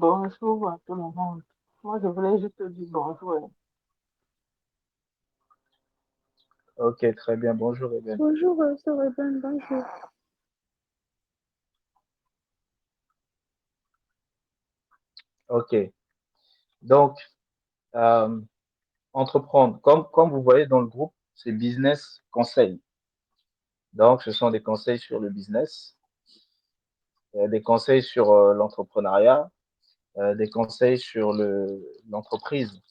Bonjour à tout le monde. Moi, je voulais juste te dire bonjour. Ok, très bien. Bonjour, Eben. Bonjour, sœur Eben, bonjour. Ok. Donc, euh, entreprendre, comme vous voyez dans le groupe, c'est business conseil. Donc, ce sont des conseils sur le business, des conseils sur l'entrepreneuriat, des conseils sur l'entreprise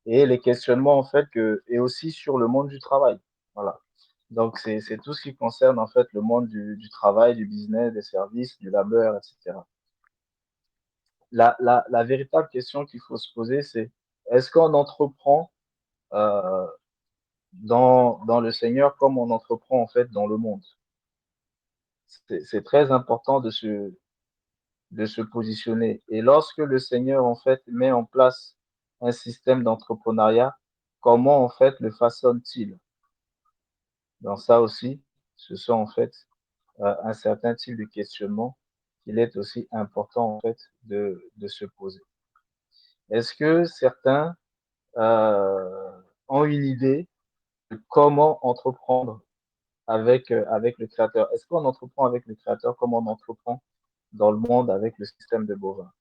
et les questionnements, en fait, et aussi sur le monde du travail. Voilà. Donc, c'est tout ce qui concerne, en fait, le monde du travail, du business, des services, du labeur, etc. La véritable question qu'il faut se poser, c'est est-ce qu'on entreprend euh, dans le Seigneur comme on entreprend en fait dans le monde? C'est très important de se positionner. Et lorsque le Seigneur en fait met en place un système d'entrepreneuriat, comment en fait le façonne-t-il? Dans ça aussi, ce sont en fait un certain type de questionnement qu'il est aussi important en fait de se poser. Est-ce que certains euh, ont une idée de comment entreprendre avec le créateur? Est-ce qu'on entreprend avec le créateur comme on entreprend dans le monde avec le système de bovins?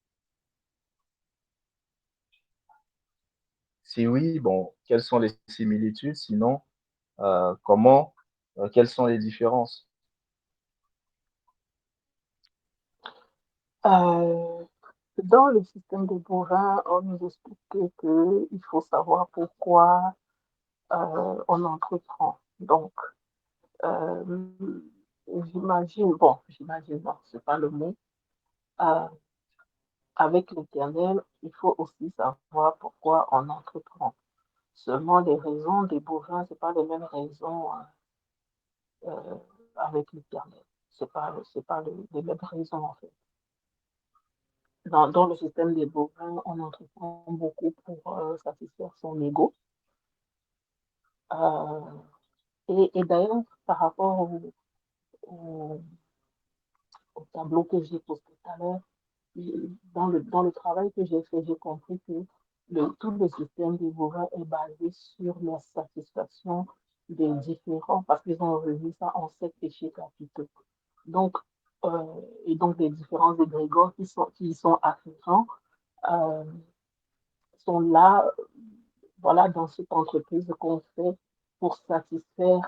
Si oui, bon, quelles sont les similitudes? Sinon, quelles sont les différences? Euh, Dans le système des bovins, on nous explique qu'il faut savoir pourquoi on entreprend. Donc, euh, j'imagine, non, c'est pas le mot. Euh, Avec l'Éternel, il faut aussi savoir pourquoi on entreprend. Seulement, les raisons des bovins, c'est pas les mêmes raisons avec l'Éternel. Les mêmes raisons, en fait. Dans le système des bovins, on entreprend beaucoup pour satisfaire son ego. Euh, et d'ailleurs, par rapport au, au tableau que j'ai posté tout à l'heure, dans le travail que j'ai fait, j'ai compris que tout le système des bovins est basé sur la satisfaction des différents, parce qu'ils ont revu ça en 7 péchés capitaux. Donc, euh, et donc des différents égrégores qui sont afférents euh, sont là, voilà, dans cette entreprise qu'on fait pour satisfaire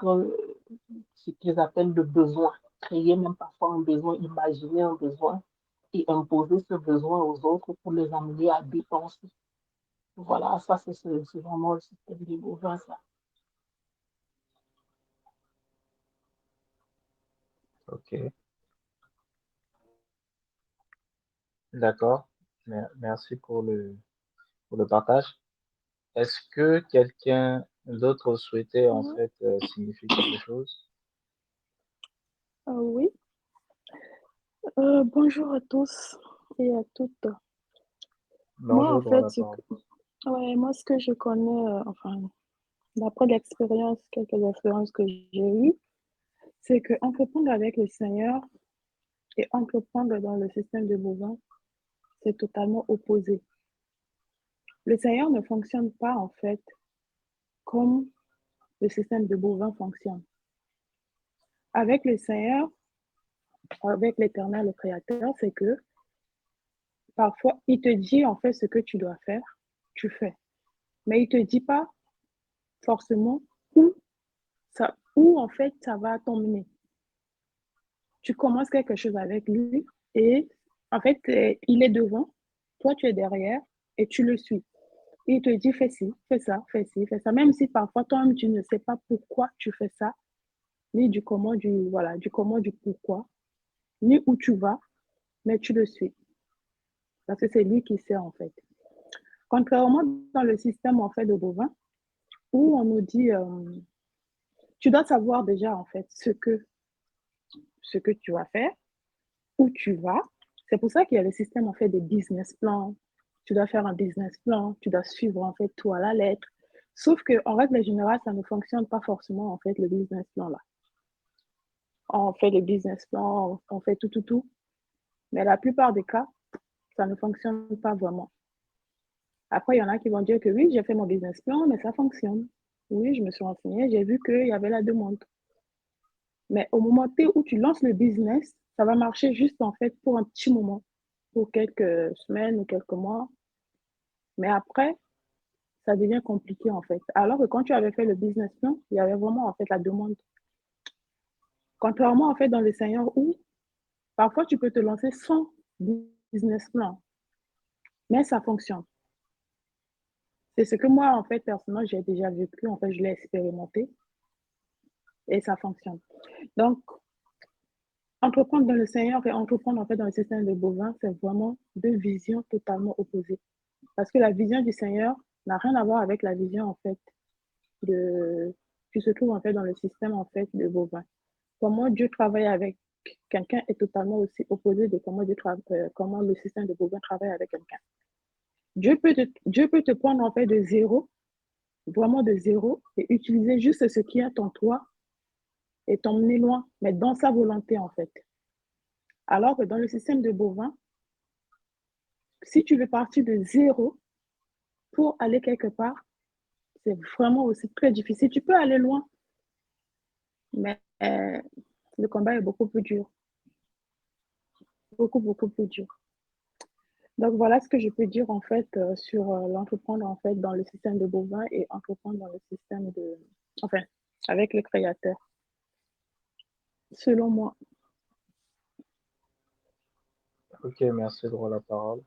ce qu'ils appellent le besoin, créer même parfois un besoin, imaginer un besoin et imposer ce besoin aux autres pour les amener à dépenser. Voilà, ça c'est vraiment le système des bovins, ça. Ok, d'accord. Merci pour le partage. Est-ce que quelqu'un d'autre souhaitait en Mhm. fait signifier quelque chose? Oui. Bonjour à tous et à toutes. Moi, en Bonjour, dans fait, la parole. ouais, moi, ce que je connais, enfin, d'après l'expérience, quelques expériences que j'ai eues, c'est que entreprendre avec le Seigneur et entreprendre dans le système de bovin, c'est totalement opposé. Le Seigneur ne fonctionne pas, en fait, comme le système de bovin fonctionne. Avec le Seigneur, avec l'Éternel, le Créateur, c'est que parfois, il te dit, en fait, ce que tu dois faire, tu fais. Mais il te dit pas forcément où où en fait ça va t'emmener. Tu commences quelque chose avec lui et en fait il est devant, toi tu es derrière et tu le suis. Il te dit fais ci, fais ça, fais ci, fais ça. Même si parfois toi-même tu ne sais pas pourquoi tu fais ça, ni du comment, du comment, du pourquoi, ni où tu vas, mais tu le suis. Parce que c'est lui qui sait en fait. Contrairement dans le système en fait de bovin, où on nous dit tu dois savoir déjà en fait ce que tu vas faire, où tu vas. C'est pour ça qu'il y a le système en fait de business plan. Tu dois faire un business plan, tu dois suivre en fait tout à la lettre. Sauf que en règle générale, ça ne fonctionne pas forcément en fait le business plan là. On fait le business plan, on fait tout. Mais la plupart des cas, ça ne fonctionne pas vraiment. Après, il y en a qui vont dire que oui, j'ai fait mon business plan, mais ça fonctionne. Oui, je me suis renseignée, j'ai vu qu'il y avait la demande. Mais au moment T où tu lances le business, ça va marcher juste en fait pour un petit moment, pour quelques semaines ou quelques mois. Mais après, ça devient compliqué en fait. Alors que quand tu avais fait le business plan, il y avait vraiment en fait la demande. Contrairement en fait dans le Seigneur où parfois tu peux te lancer sans business plan, mais ça fonctionne. C'est ce que moi en fait personnellement j'ai déjà vécu, en fait je l'ai expérimenté et ça fonctionne. Donc entreprendre dans le Seigneur et entreprendre en fait dans le système de bovins, c'est vraiment deux visions totalement opposées. Parce que la vision du Seigneur n'a rien à voir avec la vision en fait qui se trouve en fait dans le système en fait de bovins. Comment Dieu travaille avec quelqu'un est totalement aussi opposé de comment le système de bovins travaille avec quelqu'un. Dieu peut te prendre en fait de zéro, vraiment de zéro, et utiliser juste ce qui est en toi et t'emmener loin, mais dans sa volonté en fait. Alors que dans le système de bovins, si tu veux partir de zéro pour aller quelque part, c'est vraiment aussi très difficile. Tu peux aller loin, mais le combat est beaucoup plus dur. Beaucoup, beaucoup plus dur. Donc voilà ce que je peux dire en fait sur l'entreprendre en fait dans le système de bovins et entreprendre dans le système de... Enfin, avec le créateur, selon moi. Ok, merci de la parole.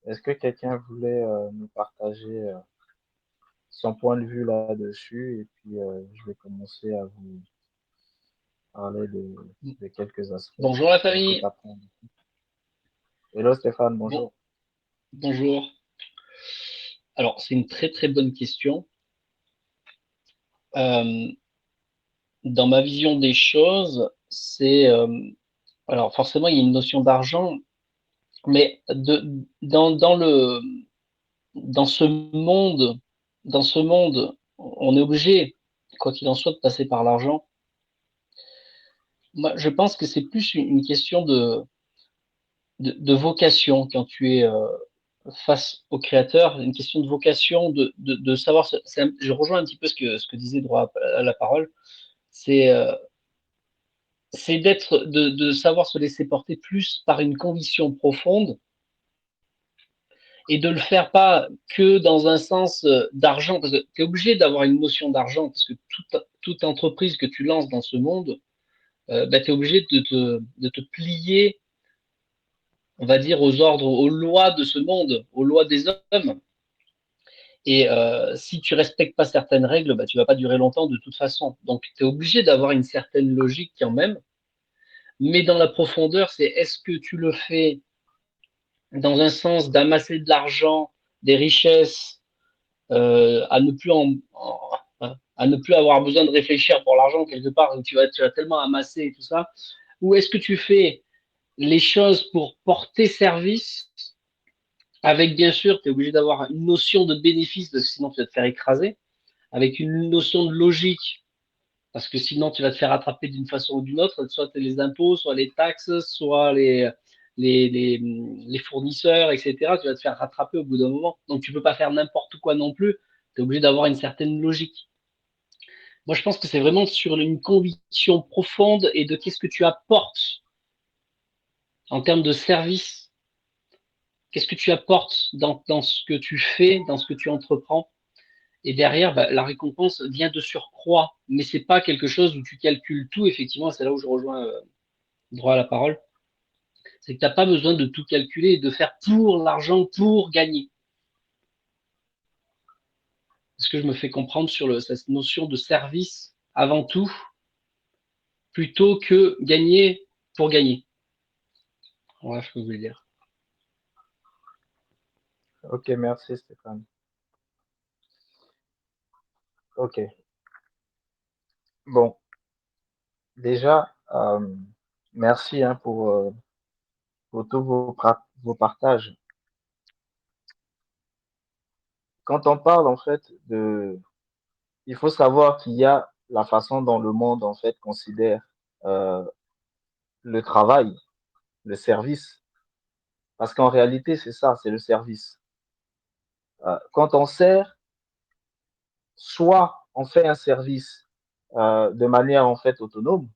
Est-ce que quelqu'un voulait nous partager son point de vue là-dessus? Et puis, je vais commencer à vous parler de quelques aspects. Bonjour la J'écoute famille. après. Hello Stéphane, Bon, bonjour. bonjour. Alors, c'est une très très bonne question. Dans ma vision des choses, c'est alors forcément il y a une notion d'argent, mais dans ce monde, on est obligé, quoi qu'il en soit, de passer par l'argent. Moi, je pense que c'est plus une question de vocation quand tu es face au créateur, une question de vocation, de savoir. Je rejoins un petit peu ce que disait droit à la parole. C'est de savoir se laisser porter plus par une conviction profonde et de le faire pas que dans un sens d'argent, parce que tu es obligé d'avoir une notion d'argent, parce que toute entreprise que tu lances dans ce monde, bah, tu es obligé de te plier, on va dire, aux ordres, aux lois de ce monde, aux lois des hommes. Et si tu respectes pas certaines règles, bah, tu vas pas durer longtemps de toute façon. Donc, tu es obligé d'avoir une certaine logique quand même. Mais dans la profondeur, c'est est-ce que tu le fais dans un sens d'amasser de l'argent, des richesses, à ne plus à ne plus avoir besoin de réfléchir pour l'argent quelque part, où tu vas tellement amasser et tout ça, ou est-ce que tu fais les choses pour porter service, avec bien sûr, tu es obligé d'avoir une notion de bénéfice, parce que sinon tu vas te faire écraser, avec une notion de logique, parce que sinon tu vas te faire attraper d'une façon ou d'une autre, soit les impôts, soit les taxes, soit les fournisseurs, etc. Tu vas te faire rattraper au bout d'un moment. Donc tu peux pas faire n'importe quoi non plus, tu es obligé d'avoir une certaine logique. Moi, je pense que c'est vraiment sur une conviction profonde et de qu'est-ce que tu apportes en termes de service, qu'est-ce que tu apportes dans ce que tu fais, dans ce que tu entreprends. Et derrière, bah, la récompense vient de surcroît, mais c'est pas quelque chose où tu calcules tout. Effectivement, c'est là où je rejoins droit à la parole. C'est que tu n'as pas besoin de tout calculer et de faire pour l'argent, pour gagner. Est-ce que je me fais comprendre sur cette notion de service avant tout, plutôt que gagner pour gagner? Voilà ce que je voulais dire. Ok, merci Stéphane. Ok. Bon, déjà, merci hein, pour tous vos partages. Quand on parle en fait il faut savoir qu'il y a la façon dont le monde en fait considère le travail, le service, Parce qu'en réalité, c'est ça, c'est le service. Quand on sert, soit on fait un service de manière en fait autonome,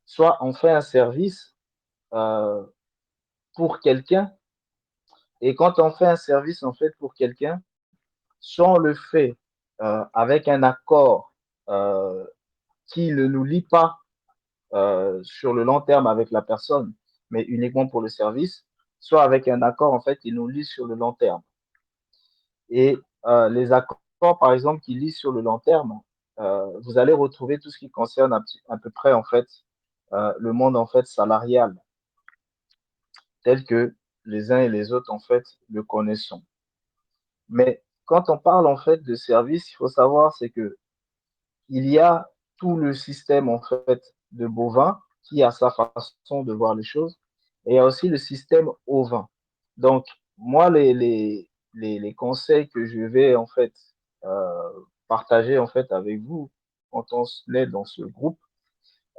soit on fait un service euh, pour quelqu'un. Et quand on fait un service en fait pour quelqu'un, soit on le fait avec un accord euh, qui ne nous lie pas sur le long terme avec la personne, mais uniquement pour le service, soit avec un accord en fait qui nous lie sur le long terme. Et les accords, par exemple, qui lisent sur le long terme, vous allez retrouver tout ce qui concerne à peu près en fait le monde en fait salarial, tel que les uns et les autres en fait le connaissons. Mais quand on parle en fait de service, il faut savoir c'est que il y a tout le système en fait de bovin qui a sa façon de voir les choses, et il y a aussi le système ovin. Donc moi les conseils que je vais en fait euh, partager en fait avec vous quand on se met dans ce groupe,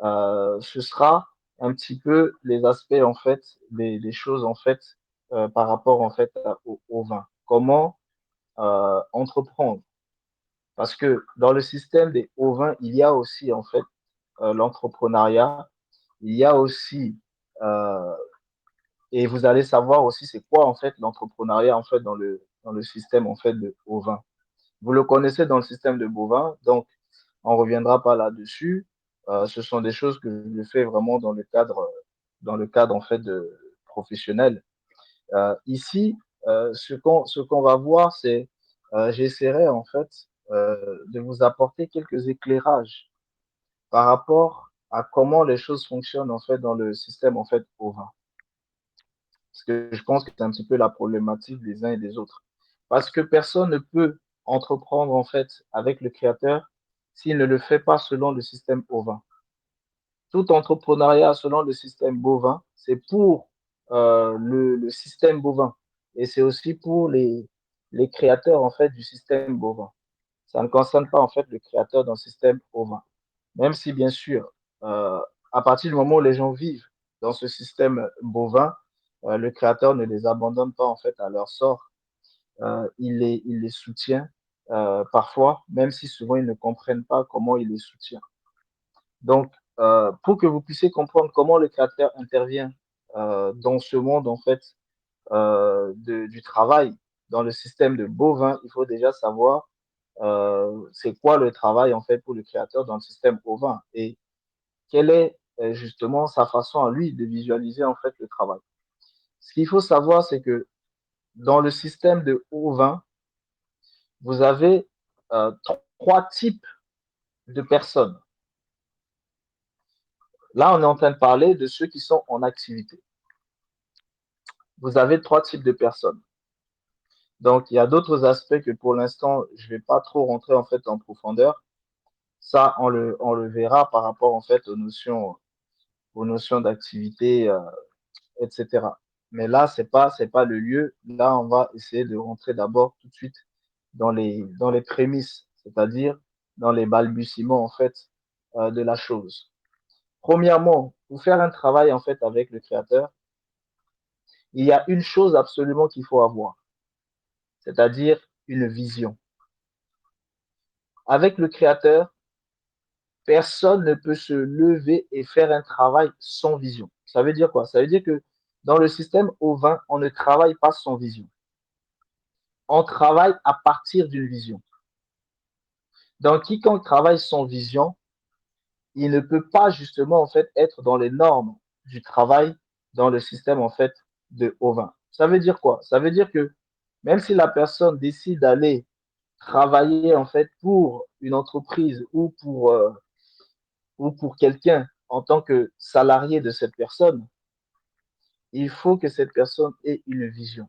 ce sera un petit peu les aspects en fait des choses en fait par rapport en fait au vin. Comment entreprendre? Parce que dans le système des ovins, il y a aussi en fait l'entrepreneuriat, il y a aussi euh, et vous allez savoir aussi c'est quoi en fait l'entrepreneuriat en fait dans le système en fait de ovin. Vous le connaissez dans le système de bovin, donc on reviendra pas là-dessus. Ce sont des choses que je fais vraiment dans le cadre en fait de professionnel. Ici, ce qu'on va voir, c'est j'essaierai en fait de vous apporter quelques éclairages par rapport à comment les choses fonctionnent en fait dans le système en fait ovin. Parce que je pense que c'est un petit peu la problématique des uns et des autres. Parce que personne ne peut entreprendre en fait avec le créateur s'il ne le fait pas selon le système ovin. Tout entrepreneuriat selon le système bovin, c'est pour le système bovin. Et c'est aussi pour les créateurs en fait du système bovin. Ça ne concerne pas en fait le créateur d'un système ovin. Même si bien sûr, euh, à partir du moment où les gens vivent dans ce système bovin, le créateur ne les abandonne pas en fait à leur sort. Il les soutient parfois, même si souvent ils ne comprennent pas comment il les soutient. Donc, pour que vous puissiez comprendre comment le créateur intervient dans ce monde en fait du travail, dans le système de bovin, il faut déjà savoir c'est quoi le travail en fait pour le créateur dans le système ovin et quelle est justement sa façon à lui de visualiser en fait le travail. Ce qu'il faut savoir, c'est que dans le système de ovin, vous avez trois types de personnes. Là, on est en train de parler de ceux qui sont en activité. Vous avez trois types de personnes. Donc, il y a d'autres aspects que pour l'instant, je ne vais pas trop rentrer en fait en profondeur. Ça, on le verra par rapport en fait aux notions d'activité, etc. Mais là, c'est pas le lieu. Là, on va essayer de rentrer d'abord tout de suite dans les prémices, c'est-à-dire dans les balbutiements en fait de la chose. Premièrement, pour faire un travail en fait avec le créateur, il y a une chose absolument qu'il faut avoir, c'est-à-dire une vision. Avec le créateur, personne ne peut se lever et faire un travail sans vision. Ça veut dire quoi? Ça veut dire que dans le système ovin, on ne travaille pas sans vision. On travaille à partir d'une vision. Donc, quiconque travaille sans vision, il ne peut pas justement en fait être dans les normes du travail dans le système en fait de ovin. Ça veut dire quoi? Ça veut dire que même si la personne décide d'aller travailler en fait pour une entreprise ou pour quelqu'un en tant que salarié de cette personne, il faut que cette personne ait une vision.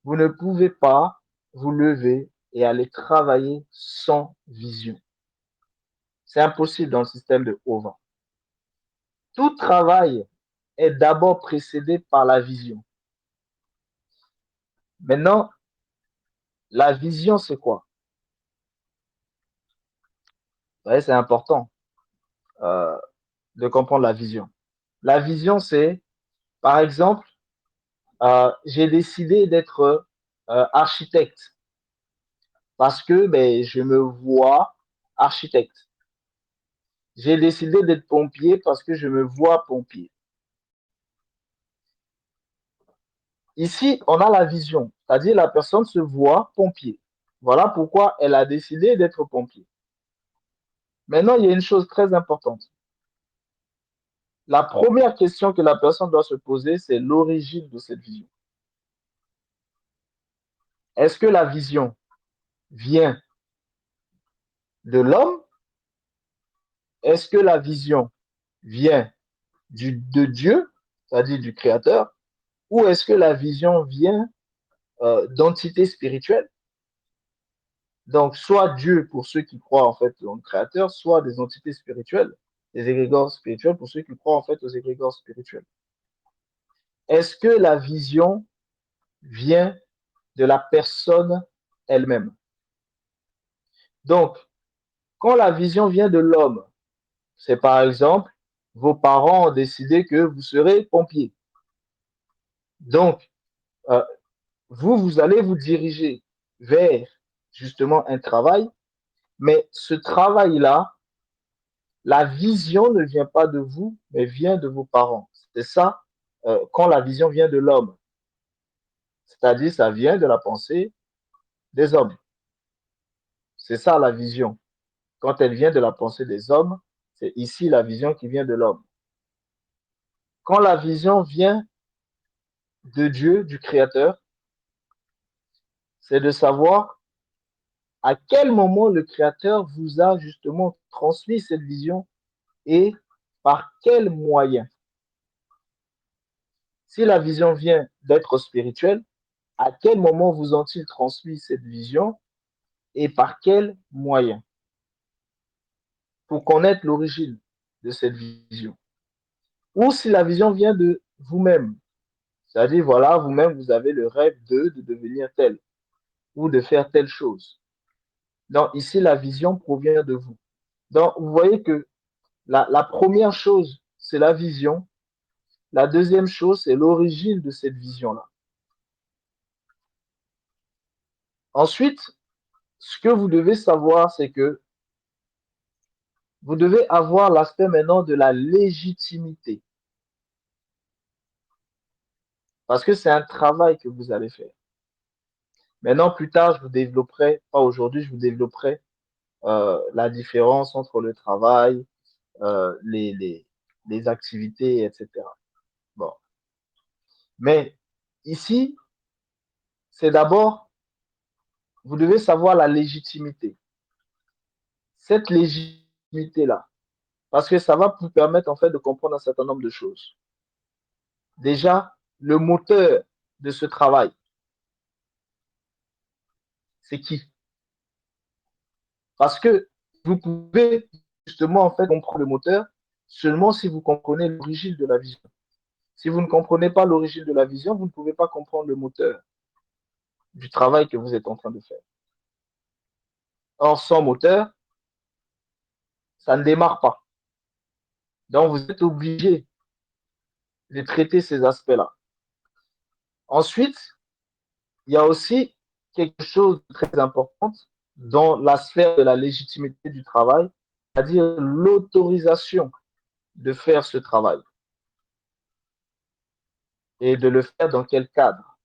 Vous ne pouvez pas vous lever et aller travailler sans vision. C'est impossible dans le système de OVA. Tout travail est d'abord précédé par la vision. Maintenant, la vision, c'est quoi? Vous voyez, c'est important de comprendre la vision. La vision, c'est, par exemple, j'ai décidé d'être architecte parce que ben, je me vois architecte. J'ai décidé d'être pompier parce que je me vois pompier. Ici, on a la vision, c'est-à-dire la personne se voit pompier. Voilà pourquoi elle a décidé d'être pompier. Maintenant, il y a une chose très importante. La première question que la personne doit se poser, c'est l'origine de cette vision. Est-ce que la vision vient de l'homme? Est-ce que la vision vient de Dieu, c'est-à-dire du Créateur, ou est-ce que la vision vient d'entités spirituelles? Donc, soit Dieu pour ceux qui croient en fait au Créateur, soit des entités spirituelles, des égrégores spirituels pour ceux qui croient en fait aux égrégores spirituels. Est-ce que la vision vient de la personne elle-même? Donc, quand la vision vient de l'homme, c'est par exemple, vos parents ont décidé que vous serez pompier. Donc, euh, vous allez vous diriger vers justement un travail, mais ce travail-là, la vision ne vient pas de vous, mais vient de vos parents. C'est ça, quand la vision vient de l'homme. C'est-à-dire, ça vient de la pensée des hommes. C'est ça la vision. Quand elle vient de la pensée des hommes, c'est ici la vision qui vient de l'homme. Quand la vision vient de Dieu, du Créateur, c'est de savoir à quel moment le Créateur vous a justement transmis cette vision et par quels moyens. Si la vision vient d'être spirituelle, à quel moment vous ont-ils transmis cette vision et par quels moyens pour connaître l'origine de cette vision. Ou si la vision vient de vous-même, c'est-à-dire, voilà, vous-même, vous avez le rêve de devenir tel ou de faire telle chose. Donc, ici, la vision provient de vous. Donc, vous voyez que la première chose, c'est la vision. La deuxième chose, c'est l'origine de cette vision-là. Ensuite, ce que vous devez savoir, c'est que vous devez avoir l'aspect maintenant de la légitimité. Parce que c'est un travail que vous allez faire. Maintenant, plus tard, je vous développerai, pas aujourd'hui, je vous développerai la différence entre le travail, euh, les, les, les activités, etc. Bon. Mais ici, c'est d'abord, vous devez savoir la légitimité. Cette légitimité-là, parce que ça va vous permettre en fait de comprendre un certain nombre de choses. Déjà, le moteur de ce travail, c'est qui? Parce que vous pouvez justement en fait comprendre le moteur seulement si vous comprenez l'origine de la vision. Si vous ne comprenez pas l'origine de la vision, vous ne pouvez pas comprendre le moteur du travail que vous êtes en train de faire. Or, sans moteur, ça ne démarre pas. Donc, vous êtes obligé de traiter ces aspects-là. Ensuite, il y a aussi quelque chose de très important dans la sphère de la légitimité du travail, c'est-à-dire l'autorisation de faire ce travail et de le faire dans quel cadre.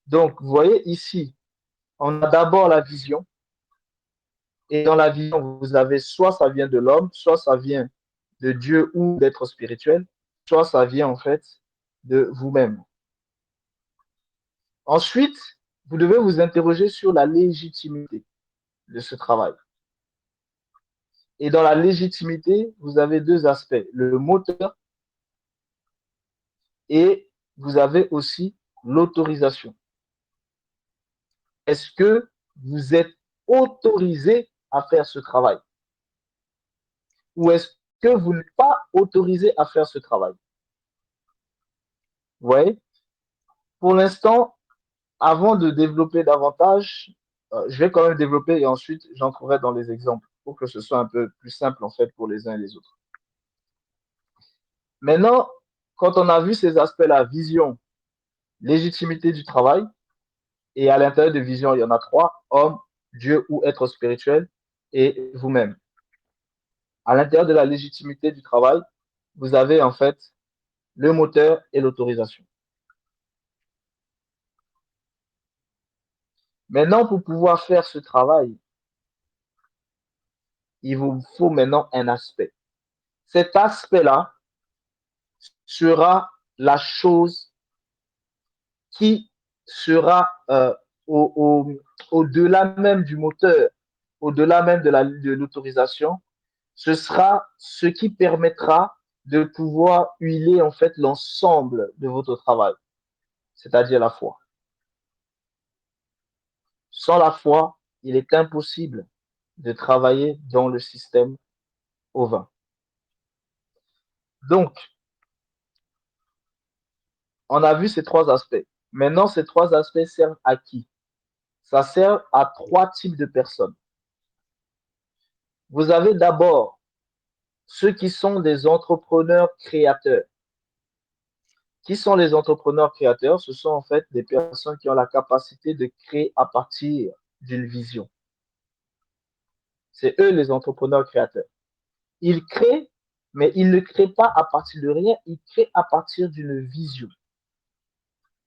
Donc, vous voyez ici, on a d'abord la vision, et dans la vision, vous avez soit ça vient de l'homme, soit ça vient de Dieu ou d'être spirituel, soit ça vient en fait de vous-même. Ensuite, vous devez vous interroger sur la légitimité de ce travail. Et dans la légitimité, vous avez deux aspects, le moteur et vous avez aussi l'autorisation. Est-ce que vous êtes autorisé à faire ce travail? Ou est-ce que vous n'êtes pas autorisé à faire ce travail? Vous voyez? Pour l'instant, avant de développer davantage, je vais quand même développer et ensuite j'entrerai dans les exemples pour que ce soit un peu plus simple en fait pour les uns et les autres. Maintenant, quand on a vu ces aspects-là, vision, légitimité du travail, et à l'intérieur de vision, il y en a trois, homme, Dieu ou être spirituel, et vous-même. À l'intérieur de la légitimité du travail, vous avez en fait le moteur et l'autorisation. Maintenant, pour pouvoir faire ce travail, il vous faut maintenant un aspect. Cet aspect-là sera la chose qui sera au-delà même du moteur, au-delà même de l'autorisation, ce sera ce qui permettra de pouvoir huiler en fait l'ensemble de votre travail, c'est-à-dire la foi. Sans la foi, il est impossible de travailler dans le système ovin. Donc, on a vu ces trois aspects. Maintenant, ces trois aspects servent à qui? Ça sert à trois types de personnes. Vous avez d'abord ceux qui sont des entrepreneurs créateurs. Qui sont les entrepreneurs créateurs? Ce sont en fait des personnes qui ont la capacité de créer à partir d'une vision. C'est eux les entrepreneurs créateurs. Ils créent, mais ils ne créent pas à partir de rien, ils créent à partir d'une vision.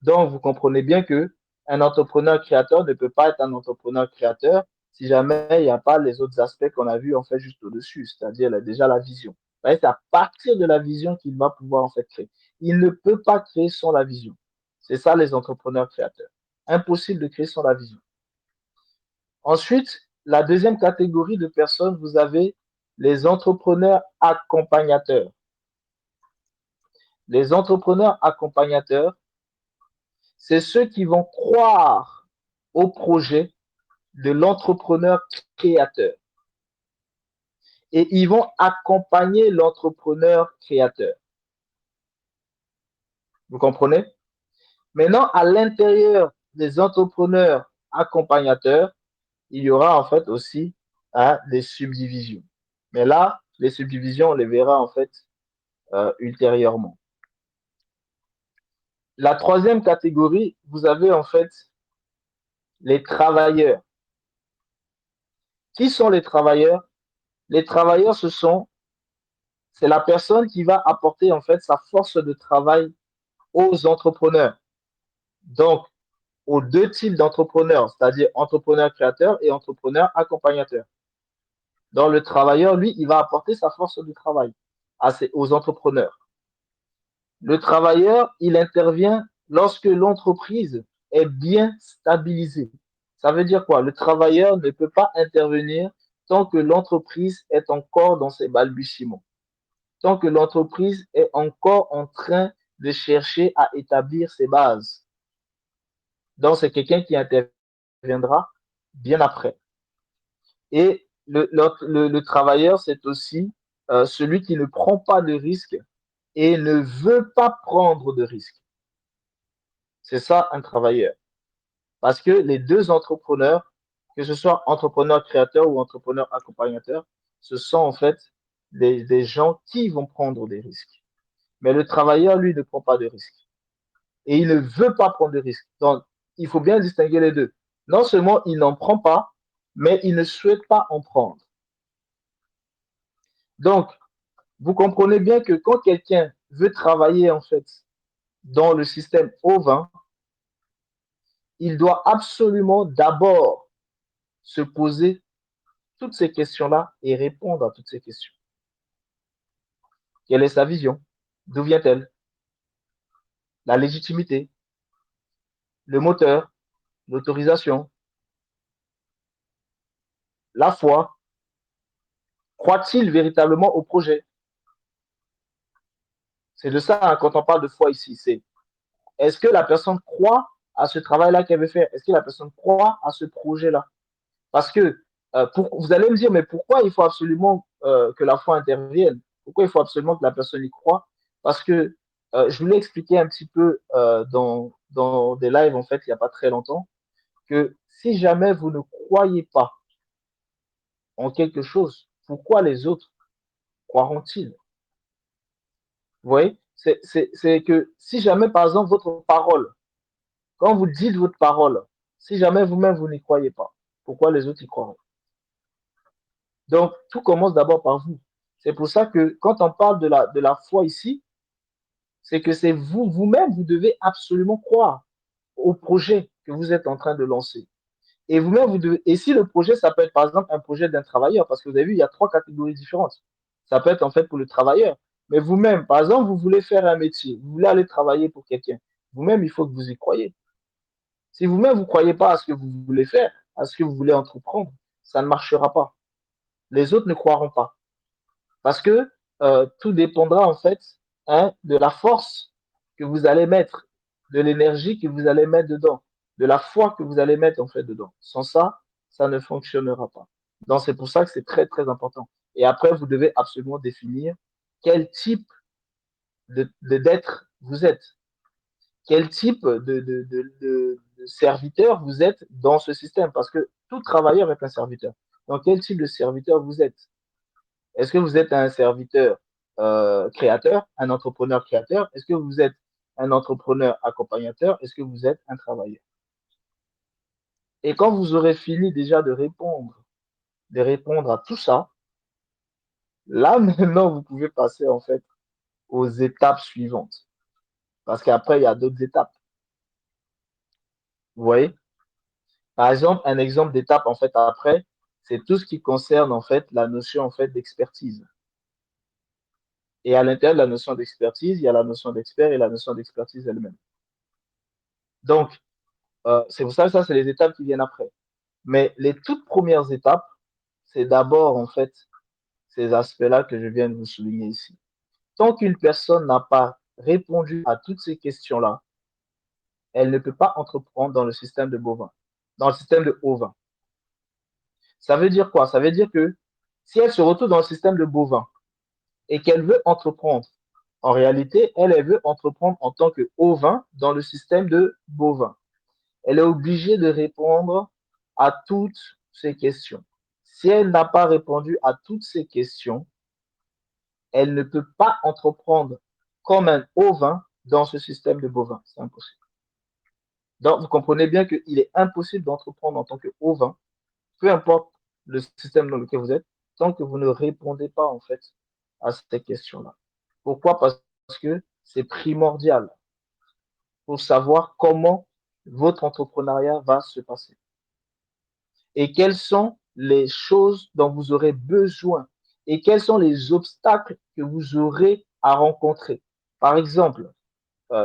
Donc, vous comprenez bien que un entrepreneur créateur ne peut pas être un entrepreneur créateur si jamais il n'y a pas les autres aspects qu'on a vus en fait juste au-dessus, c'est-à-dire déjà la vision. C'est à partir de la vision qu'il va pouvoir en fait créer. Il ne peut pas créer sans la vision. C'est ça les entrepreneurs créateurs. Impossible de créer sans la vision. Ensuite, la deuxième catégorie de personnes, vous avez les entrepreneurs accompagnateurs. Les entrepreneurs accompagnateurs, c'est ceux qui vont croire au projet de l'entrepreneur créateur. Et ils vont accompagner l'entrepreneur créateur. Vous comprenez? Maintenant, à l'intérieur des entrepreneurs accompagnateurs, il y aura en fait aussi des subdivisions. Mais là, les subdivisions, on les verra en fait ultérieurement. La troisième catégorie, vous avez en fait les travailleurs. Qui sont les travailleurs? Les travailleurs, c'est la personne qui va apporter en fait sa force de travail aux entrepreneurs. Donc, aux deux types d'entrepreneurs, c'est-à-dire entrepreneur créateur et entrepreneur accompagnateur. Donc, le travailleur, lui, il va apporter sa force de travail aux entrepreneurs. Le travailleur, il intervient lorsque l'entreprise est bien stabilisée. Ça veut dire quoi? Le travailleur ne peut pas intervenir tant que l'entreprise est encore dans ses balbutiements, tant que l'entreprise est encore en train de chercher à établir ses bases. Donc, c'est quelqu'un qui interviendra bien après. Et le travailleur, c'est aussi celui qui ne prend pas de risques et ne veut pas prendre de risques. C'est ça un travailleur. Parce que les deux entrepreneurs, que ce soit entrepreneur créateur ou entrepreneur accompagnateur, ce sont en fait des gens qui vont prendre des risques. Mais le travailleur, lui, ne prend pas de risques. Et il ne veut pas prendre de risques. Donc, il faut bien distinguer les deux. Non seulement il n'en prend pas, mais il ne souhaite pas en prendre. Donc, vous comprenez bien que quand quelqu'un veut travailler en fait dans le système ovin, il doit absolument d'abord se poser toutes ces questions-là et répondre à toutes ces questions. Quelle est sa vision? D'où vient-elle? La légitimité, le moteur, l'autorisation, la foi. Croit-il véritablement au projet? C'est de ça hein, quand on parle de foi ici. C'est est-ce que la personne croit à ce travail-là qu'elle veut faire? Est-ce que la personne croit à ce projet-là? Parce que vous allez me dire, mais pourquoi il faut absolument que la foi intervienne? Pourquoi il faut absolument que la personne y croit? Parce que je vous l'ai expliqué un petit peu dans des lives, en fait, il n'y a pas très longtemps, que si jamais vous ne croyez pas en quelque chose, pourquoi les autres croiront-ils? Vous voyez? C'est que si jamais, par exemple, votre parole, quand vous dites votre parole, si jamais vous-même vous n'y croyez pas, pourquoi les autres y croiront? Donc, tout commence d'abord par vous. C'est pour ça que quand on parle de la foi ici, c'est que c'est vous, vous-même, vous devez absolument croire au projet que vous êtes en train de lancer. Et vous-même, vous devez, et si le projet, ça peut être par exemple un projet d'un travailleur, parce que vous avez vu, il y a trois catégories différentes. Ça peut être en fait pour le travailleur. Mais vous-même, par exemple, vous voulez faire un métier, vous voulez aller travailler pour quelqu'un. Vous-même, il faut que vous y croyez. Si vous-même, vous ne croyez pas à ce que vous voulez faire, à ce que vous voulez entreprendre, ça ne marchera pas. Les autres ne croiront pas. Parce que tout dépendra en fait de la force que vous allez mettre, de l'énergie que vous allez mettre dedans, de la foi que vous allez mettre en fait dedans. Sans ça, ça ne fonctionnera pas. Donc c'est pour ça que c'est très très important. Et après, vous devez absolument définir quel type d'être vous êtes, quel type de serviteur vous êtes dans ce système, parce que tout travailleur est un serviteur. Donc quel type de serviteur vous êtes? Est-ce que vous êtes un serviteur créateur, un entrepreneur créateur? Est-ce que vous êtes un entrepreneur accompagnateur? Est-ce que vous êtes un travailleur? Et quand vous aurez fini déjà de répondre à tout ça, là maintenant vous pouvez passer en fait aux étapes suivantes. Parce qu'après, il y a d'autres étapes. Vous voyez? Par exemple, un exemple d'étape en fait après, c'est tout ce qui concerne en fait la notion en fait d'expertise. Et à l'intérieur de la notion d'expertise, il y a la notion d'expert et la notion d'expertise elle-même. Donc, c'est pour ça que ça, c'est les étapes qui viennent après. Mais les toutes premières étapes, c'est d'abord, en fait, ces aspects-là que je viens de vous souligner ici. Tant qu'une personne n'a pas répondu à toutes ces questions-là, elle ne peut pas entreprendre dans le système de bovin, dans le système de ovin. Ça veut dire quoi? Ça veut dire que si elle se retrouve dans le système de bovin et qu'elle veut entreprendre, en réalité, elle veut entreprendre en tant que ovin dans le système de bovin. Elle est obligée de répondre à toutes ces questions. Si elle n'a pas répondu à toutes ces questions, elle ne peut pas entreprendre comme un ovin dans ce système de bovin. C'est impossible. Donc, vous comprenez bien qu'il est impossible d'entreprendre en tant que ovin, peu importe le système dans lequel vous êtes, tant que vous ne répondez pas en fait à ces questions-là. Pourquoi? Parce que c'est primordial pour savoir comment votre entrepreneuriat va se passer. Et quelles sont les choses dont vous aurez besoin et quels sont les obstacles que vous aurez à rencontrer. Par exemple,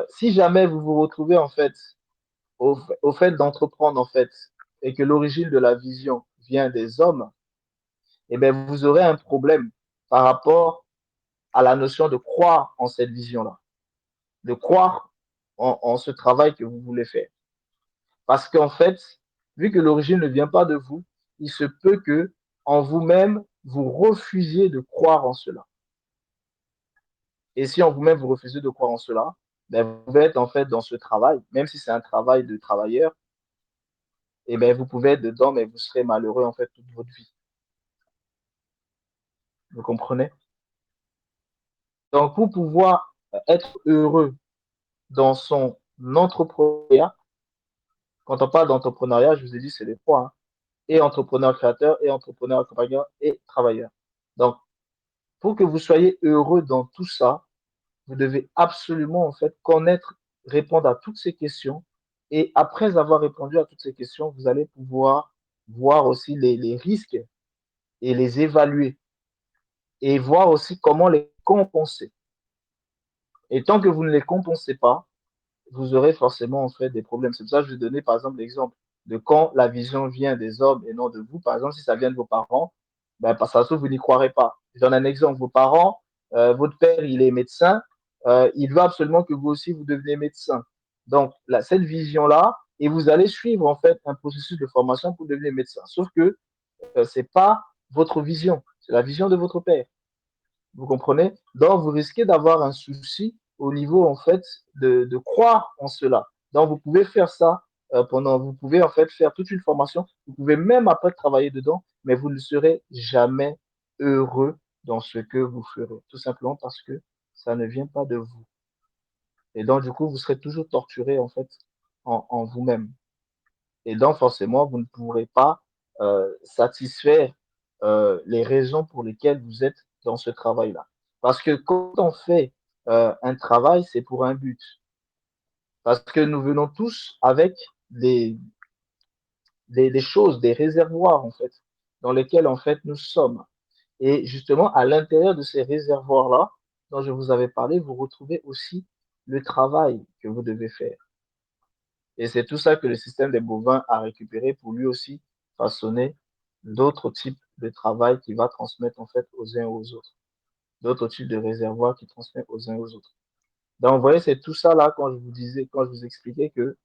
si jamais vous vous retrouvez en fait au fait d'entreprendre en fait et que l'origine de la vision vient des hommes, eh bien vous aurez un problème par rapport à la notion de croire en cette vision-là, de croire en ce travail que vous voulez faire. Parce qu'en fait, vu que l'origine ne vient pas de vous, il se peut que en vous-même, vous refusiez de croire en cela. Et si en vous-même, vous refusez de croire en cela, ben, vous pouvez être en fait dans ce travail, même si c'est un travail de travailleur, et ben, vous pouvez être dedans, mais vous serez malheureux en fait toute votre vie. Vous comprenez? Donc, pour pouvoir être heureux dans son entrepreneuriat, quand on parle d'entrepreneuriat, je vous ai dit, c'est les trois, hein, et entrepreneur créateur, et entrepreneur accompagnant, et travailleur. Donc, pour que vous soyez heureux dans tout ça, vous devez absolument en fait connaître, répondre à toutes ces questions. Et après avoir répondu à toutes ces questions, vous allez pouvoir voir aussi les risques et les évaluer et voir aussi comment les compenser. Et tant que vous ne les compensez pas, vous aurez forcément en fait des problèmes. C'est pour ça que je vais donner par exemple l'exemple de quand la vision vient des hommes et non de vous. Par exemple, si ça vient de vos parents, ben, parce que vous n'y croirez pas. Je donne un exemple. Vos parents, votre père, il est médecin, il veut absolument que vous aussi, vous deveniez médecin. Donc, là, cette vision-là, et vous allez suivre en fait un processus de formation pour devenir médecin. Sauf que ce n'est pas votre vision, c'est la vision de votre père. Vous comprenez? Donc, vous risquez d'avoir un souci au niveau, en fait, de croire en cela. Donc, vous pouvez faire ça vous pouvez, en fait, faire toute une formation. Vous pouvez même après travailler dedans, mais vous ne serez jamais heureux dans ce que vous ferez. Tout simplement parce que ça ne vient pas de vous. Et donc, du coup, vous serez toujours torturé, en fait, en vous-même. Et donc, forcément, vous ne pourrez pas satisfaire les raisons pour lesquelles vous êtes dans ce travail-là. Parce que quand on fait un travail, c'est pour un but. Parce que nous venons tous avec des, des choses, des réservoirs, en fait, dans lesquels, en fait, nous sommes. Et justement, à l'intérieur de ces réservoirs-là, dont je vous avais parlé, vous retrouvez aussi le travail que vous devez faire. Et c'est tout ça que le système des bovins a récupéré pour lui aussi façonner d'autres types de travail qu'il va transmettre en fait aux uns et aux autres. D'autres types de réservoirs qu'il transmet aux uns et aux autres. Donc, vous voyez, c'est tout ça là quand je vous disais, quand je vous expliquais que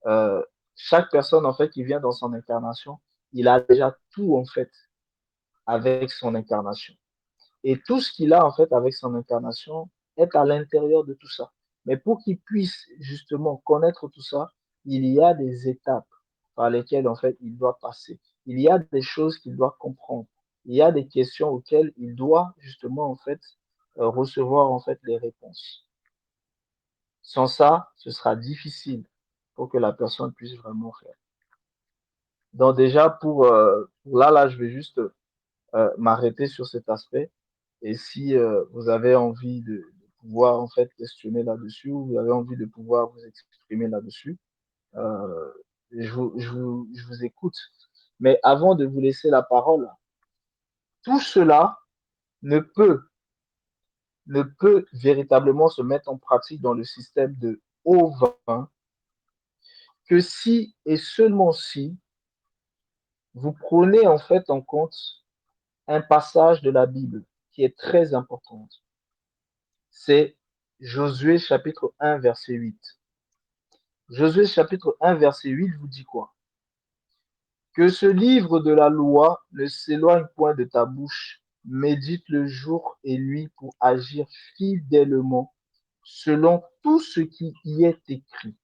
euh, chaque personne en fait qui vient dans son incarnation, il a déjà tout en fait avec son incarnation. Et tout ce qu'il a en fait avec son incarnation est à l'intérieur de tout ça. Mais pour qu'il puisse justement connaître tout ça, il y a des étapes par lesquelles en fait il doit passer. Il y a des choses qu'il doit comprendre. Il y a des questions auxquelles il doit justement en fait recevoir en fait les réponses. Sans ça, ce sera difficile pour que la personne puisse vraiment faire. Donc déjà pour là, je vais juste m'arrêter sur cet aspect. Et si vous avez envie de pouvoir en fait questionner là-dessus, ou vous avez envie de pouvoir vous exprimer là-dessus, euh, je vous écoute. Mais avant de vous laisser la parole, tout cela ne peut, ne peut véritablement se mettre en pratique dans le système de haut vin que si et seulement si vous prenez en fait en compte un passage de la Bible qui est très important. C'est Josué chapitre 1, verset 8. Josué chapitre 1, verset 8 vous dit quoi? Que ce livre de la loi ne s'éloigne point de ta bouche, médite le jour et nuit pour agir fidèlement selon tout ce qui y est écrit.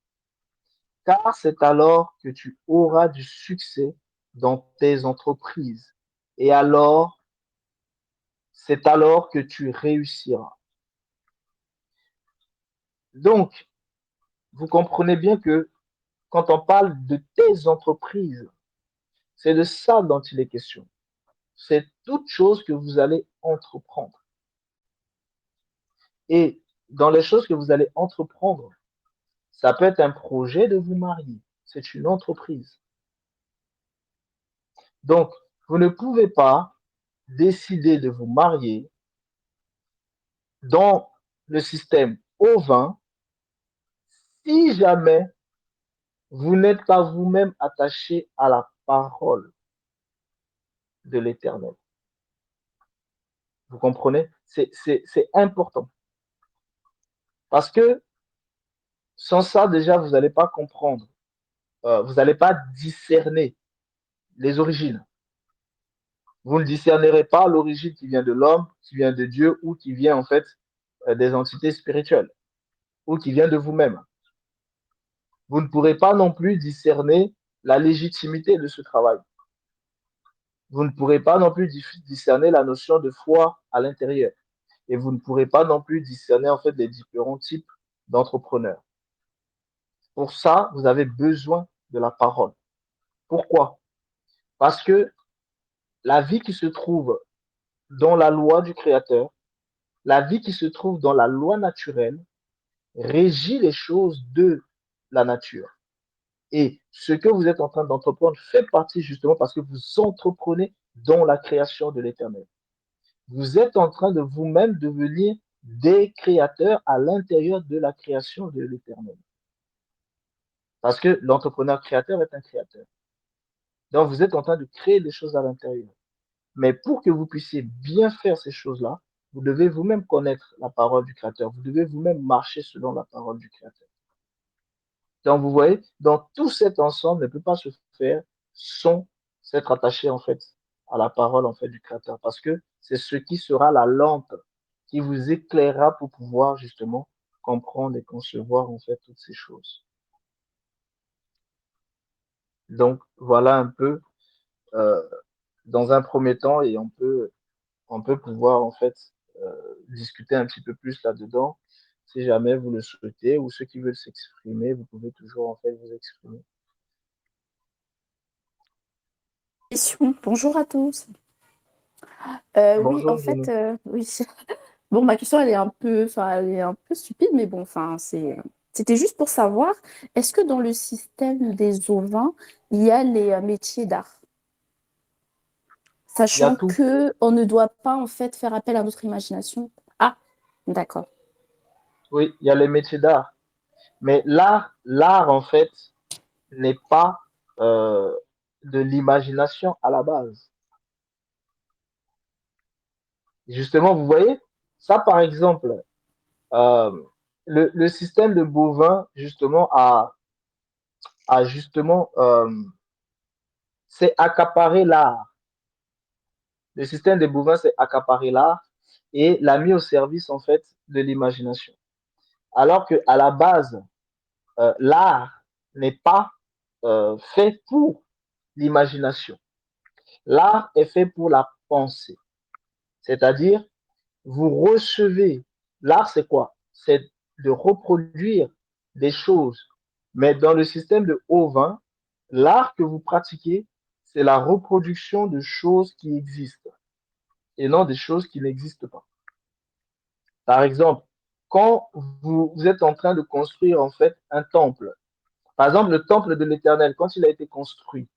Car c'est alors que tu auras du succès dans tes entreprises. Et alors, c'est alors que tu réussiras. Donc, vous comprenez bien que quand on parle de tes entreprises, c'est de ça dont il est question. C'est toute chose que vous allez entreprendre. Et dans les choses que vous allez entreprendre, ça peut être un projet de vous marier. C'est une entreprise. Donc, vous ne pouvez pas décider de vous marier dans le système au vin si jamais vous n'êtes pas vous-même attaché à la parole de l'Éternel. Vous comprenez? C'est important. Parce que sans ça, déjà, vous n'allez pas comprendre. Vous n'allez pas discerner les origines. Vous ne discernerez pas l'origine qui vient de l'homme, qui vient de Dieu ou qui vient en fait des entités spirituelles ou qui vient de vous-même. Vous ne pourrez pas non plus discerner la légitimité de ce travail. Vous ne pourrez pas non plus discerner la notion de foi à l'intérieur. Et vous ne pourrez pas non plus discerner en fait les différents types d'entrepreneurs. Pour ça, vous avez besoin de la parole. Pourquoi? Parce que la vie qui se trouve dans la loi du Créateur, la vie qui se trouve dans la loi naturelle, régit les choses de la nature. Et ce que vous êtes en train d'entreprendre fait partie justement parce que vous entreprenez dans la création de l'Éternel. Vous êtes en train de vous-même devenir des créateurs à l'intérieur de la création de l'Éternel. Parce que l'entrepreneur créateur est un créateur. Donc vous êtes en train de créer des choses à l'intérieur. Mais pour que vous puissiez bien faire ces choses-là, vous devez vous-même connaître la parole du Créateur. Vous devez vous-même marcher selon la parole du Créateur. Donc, vous voyez, donc tout cet ensemble ne peut pas se faire sans s'être attaché en fait à la parole en fait du Créateur, parce que c'est ce qui sera la lampe qui vous éclairera pour pouvoir justement comprendre et concevoir en fait toutes ces choses. Donc voilà un peu dans un premier temps et on peut pouvoir en fait discuter un petit peu plus là-dedans. si jamais vous le souhaitez, ou ceux qui veulent s'exprimer, vous pouvez toujours en fait vous exprimer. Bonjour à tous. Oui, en Bonjour, fait, Juno. oui. Bon, ma question, elle est un peu stupide, mais bon, c'était juste pour savoir, est-ce que dans le système des ovins, il y a les métiers d'art? Il y a Sachant tout. que on ne doit pas, en fait, faire appel à notre imagination. Ah, d'accord. Oui, il y a les métiers d'art. Mais l'art, en fait, n'est pas de l'imagination à la base. Justement, vous voyez, ça, par exemple, euh, le système de bovin, justement, a justement, c'est accaparer l'art. Le système des bovins, c'est accaparer l'art et l'a mis au service, en fait, de l'imagination. Alors que à la base, l'art n'est pas fait pour l'imagination. L'art est fait pour la pensée. C'est-à-dire, vous recevez. L'art, c'est quoi? C'est de reproduire des choses. Mais dans le système de Haut-Vin, l'art que vous pratiquez, c'est la reproduction de choses qui existent et non des choses qui n'existent pas. Par exemple, quand vous êtes en train de construire en fait un temple, par exemple le temple de l'Éternel, quand il a été construit,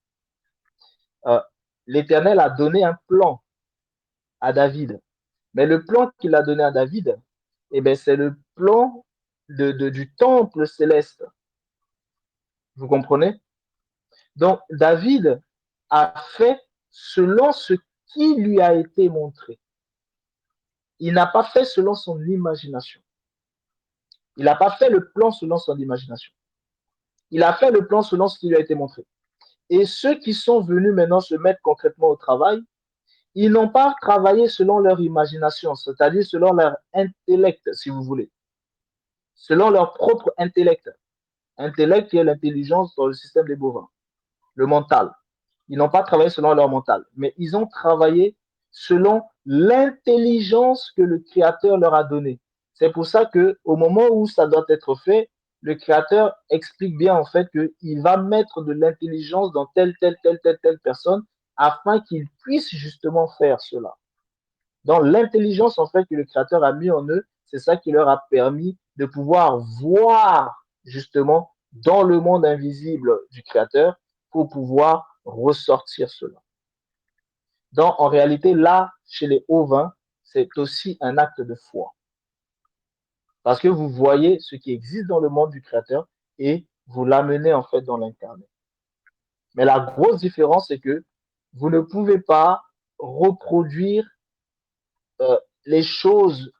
euh, l'Éternel a donné un plan à David. Mais le plan qu'il a donné à David, eh ben, c'est le plan du temple céleste. Vous comprenez? Donc, David a fait selon ce qui lui a été montré. Il n'a pas fait selon son imagination. Il n'a pas fait le plan selon son imagination. Il a fait le plan selon ce qui lui a été montré. Et ceux qui sont venus maintenant se mettre concrètement au travail, ils n'ont pas travaillé selon leur imagination, c'est-à-dire selon leur intellect, si vous voulez, selon leur propre intellect. Intellect qui est l'intelligence dans le système des bovins, le mental. Ils n'ont pas travaillé selon leur mental, mais ils ont travaillé selon l'intelligence que le Créateur leur a donnée. C'est pour ça que au moment où ça doit être fait, le Créateur explique bien en fait qu'il va mettre de l'intelligence dans telle personne afin qu'il puisse justement faire cela. Donc l'intelligence en fait que le Créateur a mis en eux, c'est ça qui leur a permis de pouvoir voir justement dans le monde invisible du Créateur pour pouvoir ressortir cela. Donc en réalité, là, chez les Ovins, c'est aussi un acte de foi. Parce que vous voyez ce qui existe dans le monde du Créateur et vous l'amenez en fait dans l'incarné. Mais la grosse différence, c'est que vous ne pouvez pas reproduire les choses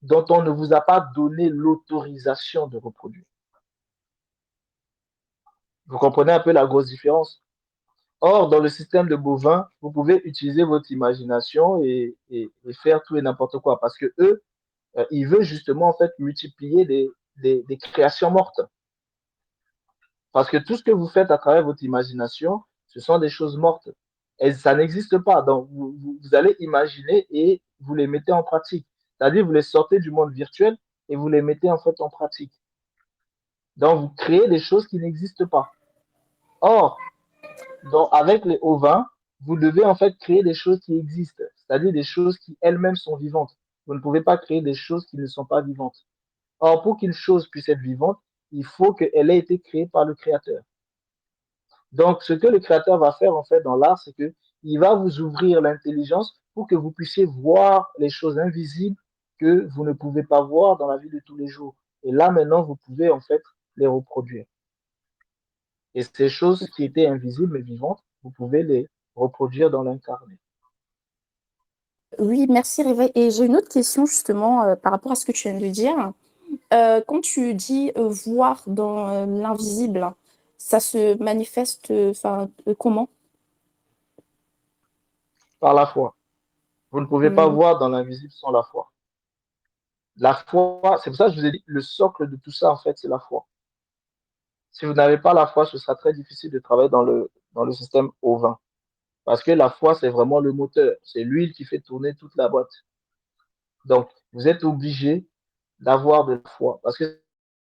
dont on ne vous a pas donné l'autorisation de reproduire. Vous comprenez un peu la grosse différence? Or, dans le système de bovins, vous pouvez utiliser votre imagination et faire tout et n'importe quoi parce que eux, ils veulent justement en fait multiplier des créations mortes. Parce que tout ce que vous faites à travers votre imagination, ce sont des choses mortes. Et ça n'existe pas. Donc, vous allez imaginer et vous les mettez en pratique. C'est-à-dire, vous les sortez du monde virtuel et vous les mettez en fait en pratique. Donc, vous créez des choses qui n'existent pas. Or, avec les ovins, vous devez en fait créer des choses qui existent, c'est-à-dire des choses qui elles-mêmes sont vivantes. Vous ne pouvez pas créer des choses qui ne sont pas vivantes. Or, pour qu'une chose puisse être vivante, il faut qu'elle ait été créée par le Créateur. Donc, ce que le Créateur va faire en fait dans l'art, c'est que il va vous ouvrir l'intelligence pour que vous puissiez voir les choses invisibles que vous ne pouvez pas voir dans la vie de tous les jours. Et là, maintenant, vous pouvez en fait les reproduire. Et ces choses qui étaient invisibles mais vivantes, vous pouvez les reproduire dans l'incarné. Oui, merci, Réveil. Et j'ai une autre question justement par rapport à ce que tu viens de dire. Quand tu dis voir dans l'invisible, ça se manifeste comment? Par la foi. Vous ne pouvez pas Hmm. voir dans l'invisible sans la foi. La foi, c'est pour ça que je vous ai dit, le socle de tout ça, en fait, c'est la foi. Si vous n'avez pas la foi, ce sera très difficile de travailler dans le système ovin. Parce que la foi, c'est vraiment le moteur. C'est l'huile qui fait tourner toute la boîte. Donc, vous êtes obligé d'avoir de la foi, parce que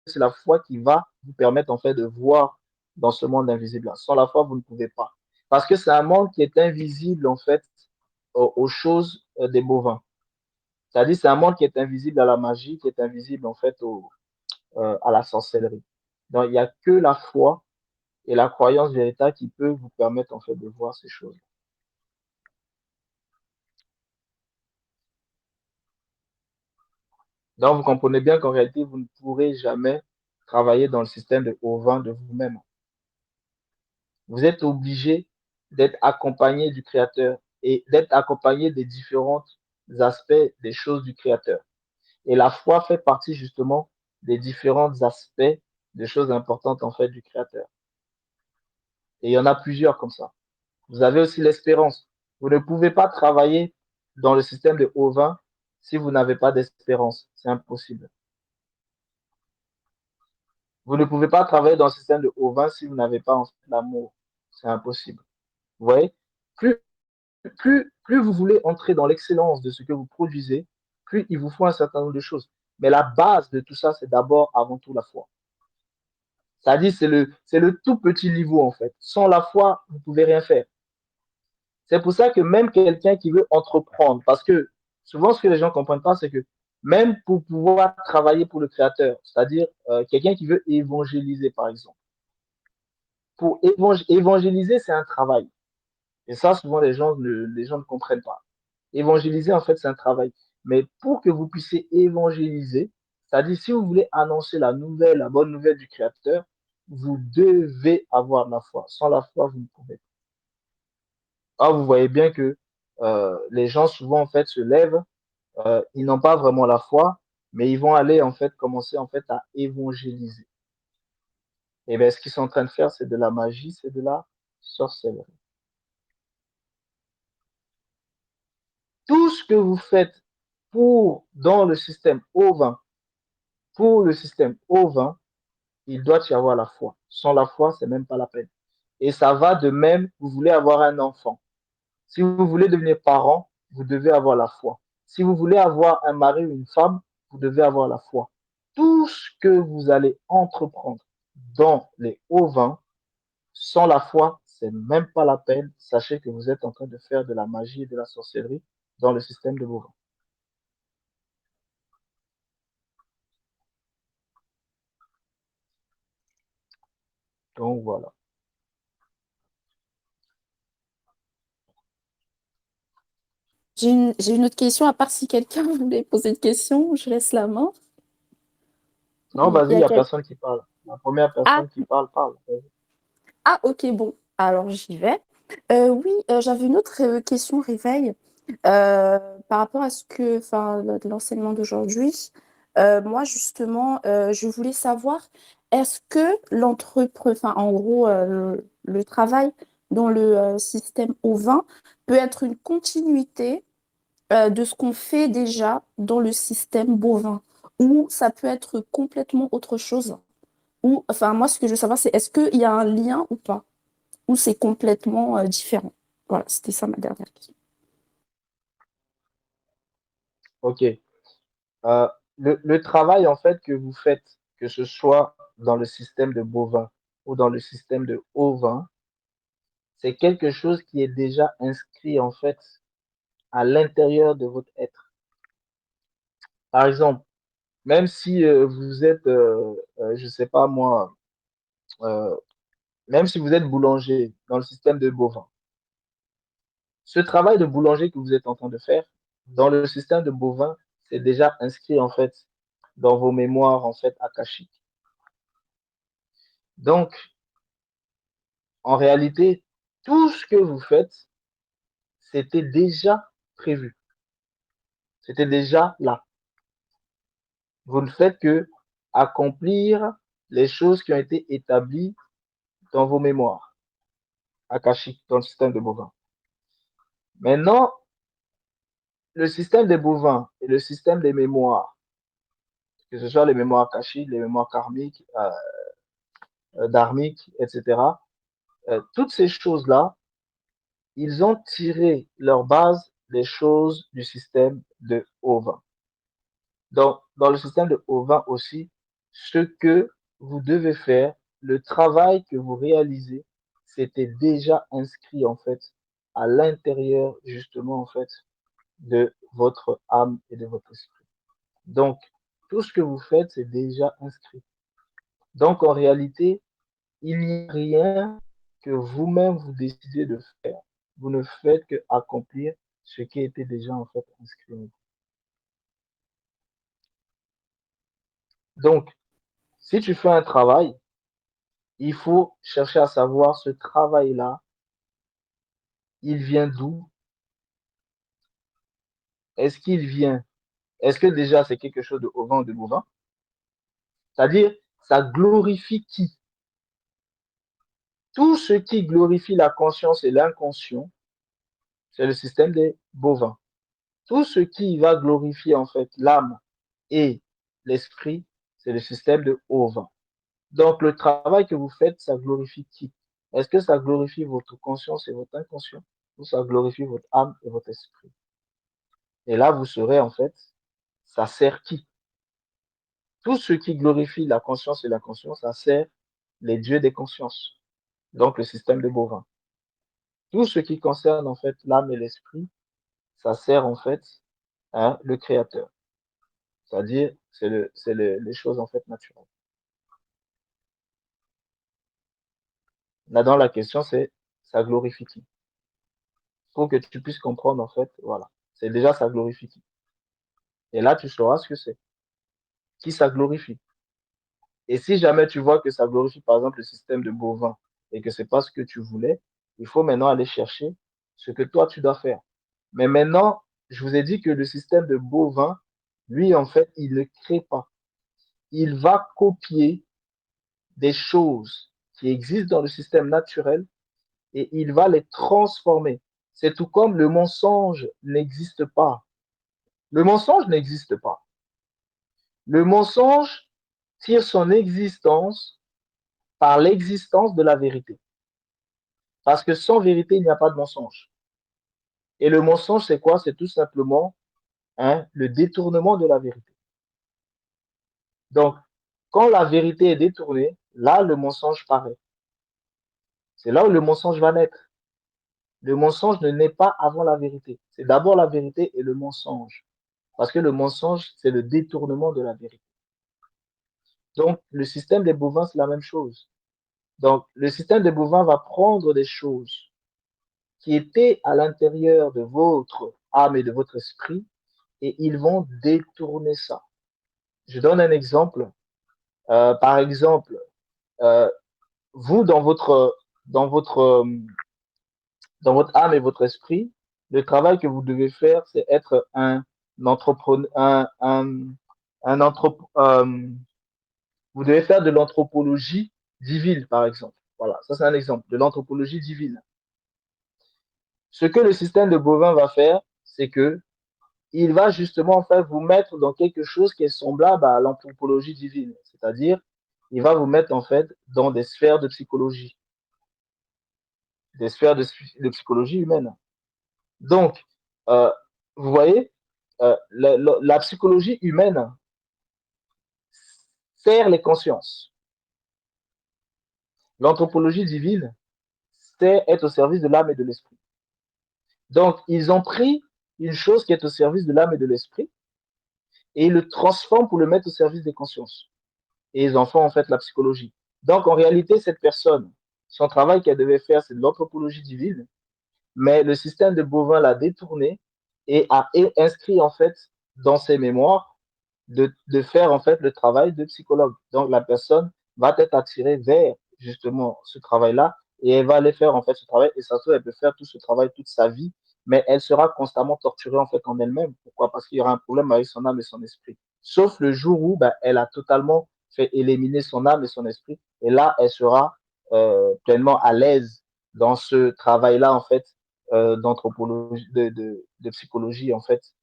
c'est la foi qui va vous permettre en fait de voir dans ce monde invisible-là. Sans la foi, vous ne pouvez pas. Parce que c'est un monde qui est invisible en fait aux choses des bovins. C'est-à-dire c'est un monde qui est invisible à la magie, qui est invisible en fait à la sorcellerie. Donc il n'y a que la foi et la croyance véritable qui peut vous permettre en fait de voir ces choses. Donc vous comprenez bien qu'en réalité, vous ne pourrez jamais travailler dans le système de Haut-Vent de vous-même. Vous êtes obligé d'être accompagné du Créateur et d'être accompagné des différents aspects des choses du Créateur. Et la foi fait partie justement des différents aspects des choses importantes en fait du Créateur. Et il y en a plusieurs comme ça. Vous avez aussi l'espérance. Vous ne pouvez pas travailler dans le système de Haut-Vent si vous n'avez pas d'espérance. C'est impossible. Vous ne pouvez pas travailler dans le système de Haut-Vent si vous n'avez pas en fait l'amour. C'est impossible. Vous voyez, plus vous voulez entrer dans l'excellence de ce que vous produisez, plus il vous faut un certain nombre de choses. Mais la base de tout ça, c'est d'abord, avant tout, la foi. C'est-à-dire, c'est le tout petit niveau, en fait. Sans la foi, vous ne pouvez rien faire. C'est pour ça que même quelqu'un qui veut entreprendre, parce que souvent, ce que les gens ne comprennent pas, c'est que même pour pouvoir travailler pour le Créateur, c'est-à-dire quelqu'un qui veut évangéliser, par exemple, pour évangéliser, c'est un travail. Et ça, souvent, les gens ne comprennent pas. Évangéliser, en fait, c'est un travail. Mais pour que vous puissiez évangéliser, c'est-à-dire si vous voulez annoncer la nouvelle, la bonne nouvelle du Créateur, vous devez avoir la foi. Sans la foi, vous ne pouvez pas. Ah, vous voyez bien que les gens souvent en fait se lèvent, ils n'ont pas vraiment la foi, mais ils vont aller en fait commencer en fait à évangéliser. Et bien, ce qu'ils sont en train de faire, c'est de la magie, c'est de la sorcellerie. Tout ce que vous faites dans le système ovin, pour le système ovin, il doit y avoir la foi. Sans la foi, c'est même pas la peine. Et ça va de même, vous voulez avoir un enfant. Si vous voulez devenir parent, vous devez avoir la foi. Si vous voulez avoir un mari ou une femme, vous devez avoir la foi. Tout ce que vous allez entreprendre dans les hauts vins, sans la foi, c'est même pas la peine. Sachez que vous êtes en train de faire de la magie et de la sorcellerie dans le système de vos vins. Donc voilà. J'ai une autre question, à part si quelqu'un voulait poser une question, je laisse la main. Non, Il vas-y, y il a n'y a quel... personne qui parle. La première Ah, personne qui parle, parle. ah, ok, bon, alors j'y vais. Oui, j'avais une autre question, Réveil, par rapport à ce que, enfin, l'enseignement d'aujourd'hui. Moi, justement, je voulais savoir, est-ce que enfin, en gros, le travail dans le système ovin peut être une continuité de ce qu'on fait déjà dans le système bovin, ou ça peut être complètement autre chose? Ou, enfin, moi, ce que je veux savoir, c'est est-ce qu'il y a un lien ou pas? Ou c'est complètement différent? Voilà, c'était ça ma dernière question. Ok. Euh, le travail en fait que vous faites, que ce soit dans le système de bovin ou dans le système de ovin, c'est quelque chose qui est déjà inscrit en fait à l'intérieur de votre être. Par exemple, même si vous êtes, je sais pas moi, euh, même si vous êtes boulanger dans le système de bovin, ce travail de boulanger que vous êtes en train de faire dans le système de bovin, c'est déjà inscrit en fait dans vos mémoires en fait akashiques. Donc, en réalité, tout ce que vous faites, c'était déjà prévu. C'était déjà là. Vous ne faites que accomplir les choses qui ont été établies dans vos mémoires akashiques, dans le système de bovins. Maintenant, le système des bovins et le système des mémoires, que ce soit les mémoires akashiques, les mémoires karmiques, dharmiques, etc., toutes ces choses-là, ils ont tiré leur base des choses du système de bovins. Donc, dans le système de Auvin aussi, ce que vous devez faire, le travail que vous réalisez, c'était déjà inscrit en fait à l'intérieur justement en fait de votre âme et de votre esprit. Donc, tout ce que vous faites, c'est déjà inscrit. Donc, en réalité, il n'y a rien que vous-même vous décidez de faire. Vous ne faites que accomplir ce qui était déjà en fait inscrit en vous. Donc, si tu fais un travail, il faut chercher à savoir ce travail-là, il vient d'où? Est-ce qu'il vient? Est-ce que déjà c'est quelque chose de Auvin ou de Bovin? C'est-à-dire, ça glorifie qui? Tout ce qui glorifie la conscience et l'inconscient, c'est le système des bovins. Tout ce qui va glorifier en fait l'âme et l'esprit, c'est le système de Auvin. Donc, le travail que vous faites, ça glorifie qui? Est-ce que ça glorifie votre conscience et votre inconscient ou ça glorifie votre âme et votre esprit? Et là, vous saurez en fait, ça sert qui? Tout ce qui glorifie la conscience et l'inconscient, ça sert les dieux des consciences, donc le système de bovins. Tout ce qui concerne en fait l'âme et l'esprit, ça sert en fait le créateur. C'est-à-dire, les choses en fait naturelles. Là-dedans, la question, c'est ça glorifie qui? Pour que tu puisses comprendre, en fait, voilà. C'est déjà ça glorifie qui? Et là, tu sauras ce que c'est. Qui ça glorifie? Et si jamais tu vois que ça glorifie, par exemple, le système de bovin et que c'est pas ce que tu voulais, il faut maintenant aller chercher ce que toi, tu dois faire. Mais maintenant, je vous ai dit que le système de bovin, lui, en fait, il ne crée pas. Il va copier des choses qui existent dans le système naturel et il va les transformer. C'est tout comme le mensonge n'existe pas. Le mensonge n'existe pas. Le mensonge tire son existence par l'existence de la vérité. Parce que sans vérité, il n'y a pas de mensonge. Et le mensonge, c'est quoi? C'est tout simplement le détournement de la vérité. Donc, quand la vérité est détournée, là, le mensonge paraît. C'est là où le mensonge va naître. Le mensonge ne naît pas avant la vérité. C'est d'abord la vérité et le mensonge. Parce que le mensonge, c'est le détournement de la vérité. Donc, le système des bovins, c'est la même chose. Donc, le système des bovins va prendre des choses qui étaient à l'intérieur de votre âme et de votre esprit et ils vont détourner ça. Je donne un exemple. Par exemple, euh, vous, dans votre âme et votre esprit, le travail que vous devez faire, c'est être un entrepreneur, vous devez faire de l'anthropologie divine, par exemple. Voilà, ça c'est un exemple de l'anthropologie divine. Ce que le système de bovin va faire, c'est que il va justement en fait vous mettre dans quelque chose qui est semblable à l'anthropologie divine, c'est-à-dire il va vous mettre en fait dans des sphères de psychologie, des sphères de psychologie humaine. Donc, euh, vous voyez, la psychologie humaine sert les consciences. L'anthropologie divine c'est être au service de l'âme et de l'esprit. Donc, ils ont pris une chose qui est au service de l'âme et de l'esprit et ils le transforment pour le mettre au service des consciences. Et ils en font en fait la psychologie. Donc, en réalité, cette personne, son travail qu'elle devait faire, c'est de l'anthropologie divine, mais le système de Bovin l'a détourné et a inscrit en fait dans ses mémoires de faire en fait le travail de psychologue. Donc, la personne va être attirée vers justement ce travail-là et elle va aller faire en fait ce travail et ça se trouve, elle peut faire tout ce travail toute sa vie, mais elle sera constamment torturée en fait en elle-même. Pourquoi? Parce qu'il y aura un problème avec son âme et son esprit. Sauf le jour où ben, elle a totalement fait éliminer son âme et son esprit et là, elle sera pleinement à l'aise dans ce travail-là en fait d'anthropologie, de psychologie en fait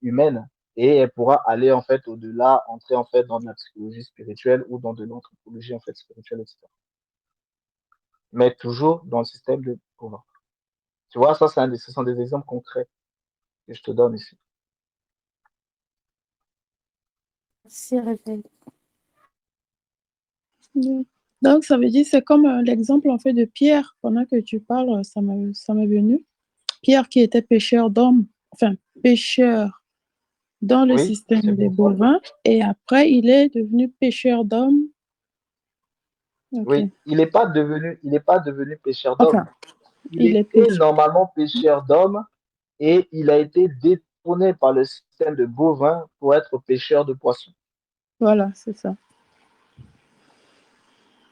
humaine et elle pourra aller en fait au-delà, entrer en fait dans de la psychologie spirituelle ou dans de l'anthropologie en fait spirituelle, etc. Mais toujours dans le système de pouvoir. Tu vois, ça, ce sont des exemples concrets que je te donne ici. Merci, Réveil. Donc, ça veut dire, c'est comme l'exemple en fait de Pierre, pendant que tu parles, ça m'est venu. Pierre qui était pêcheur d'hommes, enfin, pêcheur dans le Oui, c'est système des pour ça. bovins, et après, il est devenu pêcheur d'hommes. Ok. Oui, il n'est pas devenu pêcheur Enfin, d'hommes. Il il est était pêcheur. normalement pêcheur d'hommes et il a été détourné par le système de bovins pour être pêcheur de poissons. Voilà, c'est ça.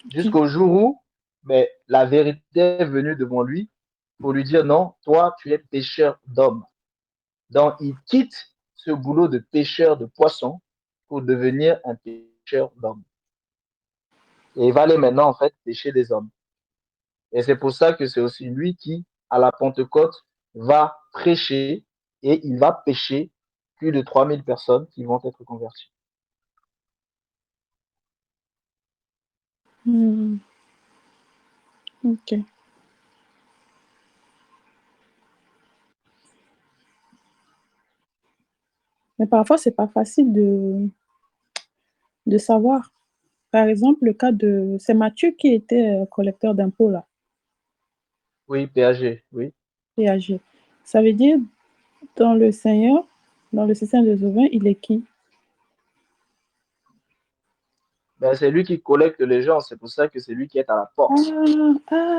Ok. Jusqu'au jour où mais, la vérité est venue devant lui pour lui dire non, toi, tu es pêcheur d'hommes. Donc, il quitte ce boulot de pêcheur de poissons pour devenir un pêcheur d'hommes. Et il va aller maintenant, en fait, pêcher des hommes. Et c'est pour ça que c'est aussi lui qui, à la Pentecôte, va prêcher et il va pêcher plus de 3000 personnes qui vont être converties. Ok. Mais parfois, c'est pas facile de savoir. Par exemple, le cas de... C'est Mathieu qui était collecteur d'impôts, là, Oui, PAG, oui. PAG. Ça veut dire, dans le Seigneur, dans le système des ovins, il est qui? Ben, c'est lui qui collecte les gens, c'est pour ça que c'est lui qui est à la porte.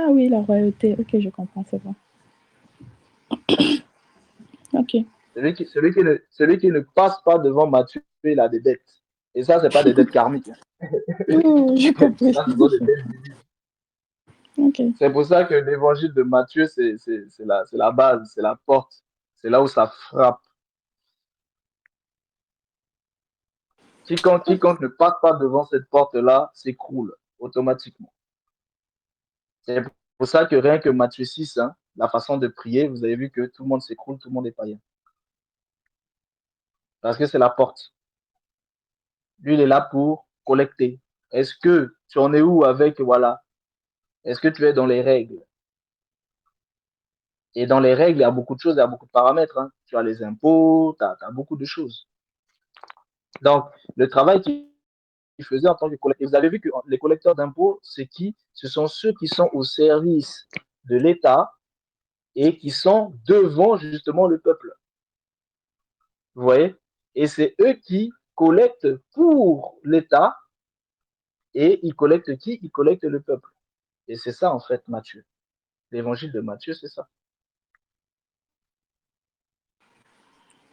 Oui, la royauté. Ok, je comprends, c'est bon. Ok. Celui qui ne passe pas devant Matthieu, il a des dettes. Et ça, ce n'est pas des dettes karmiques. Hein. J'ai compris. Ça, ce sont des dettes divines. Ok. C'est pour ça que l'évangile de Matthieu, c'est la base, c'est la porte. C'est là où ça frappe. Quiconque ne passe pas devant cette porte-là s'écroule automatiquement. C'est pour ça que rien que Matthieu 6, hein, la façon de prier, vous avez vu que tout le monde s'écroule, tout le monde est païen. Parce que c'est la porte. Lui, il est là pour collecter. Est-ce que tu en es où avec, voilà, est-ce que tu es dans les règles? Et dans les règles, il y a beaucoup de choses, il y a beaucoup de paramètres. Hein. Tu as les impôts, tu as beaucoup de choses. Donc, le travail qu'il faisait en tant que collecteur, vous avez vu que les collecteurs d'impôts, c'est qui? Ce sont ceux qui sont au service de l'État et qui sont devant justement le peuple. Vous voyez? Et c'est eux qui collectent pour l'État et ils collectent qui? Ils collectent le peuple. Et c'est ça, en fait, Matthieu. L'évangile de Matthieu, c'est ça.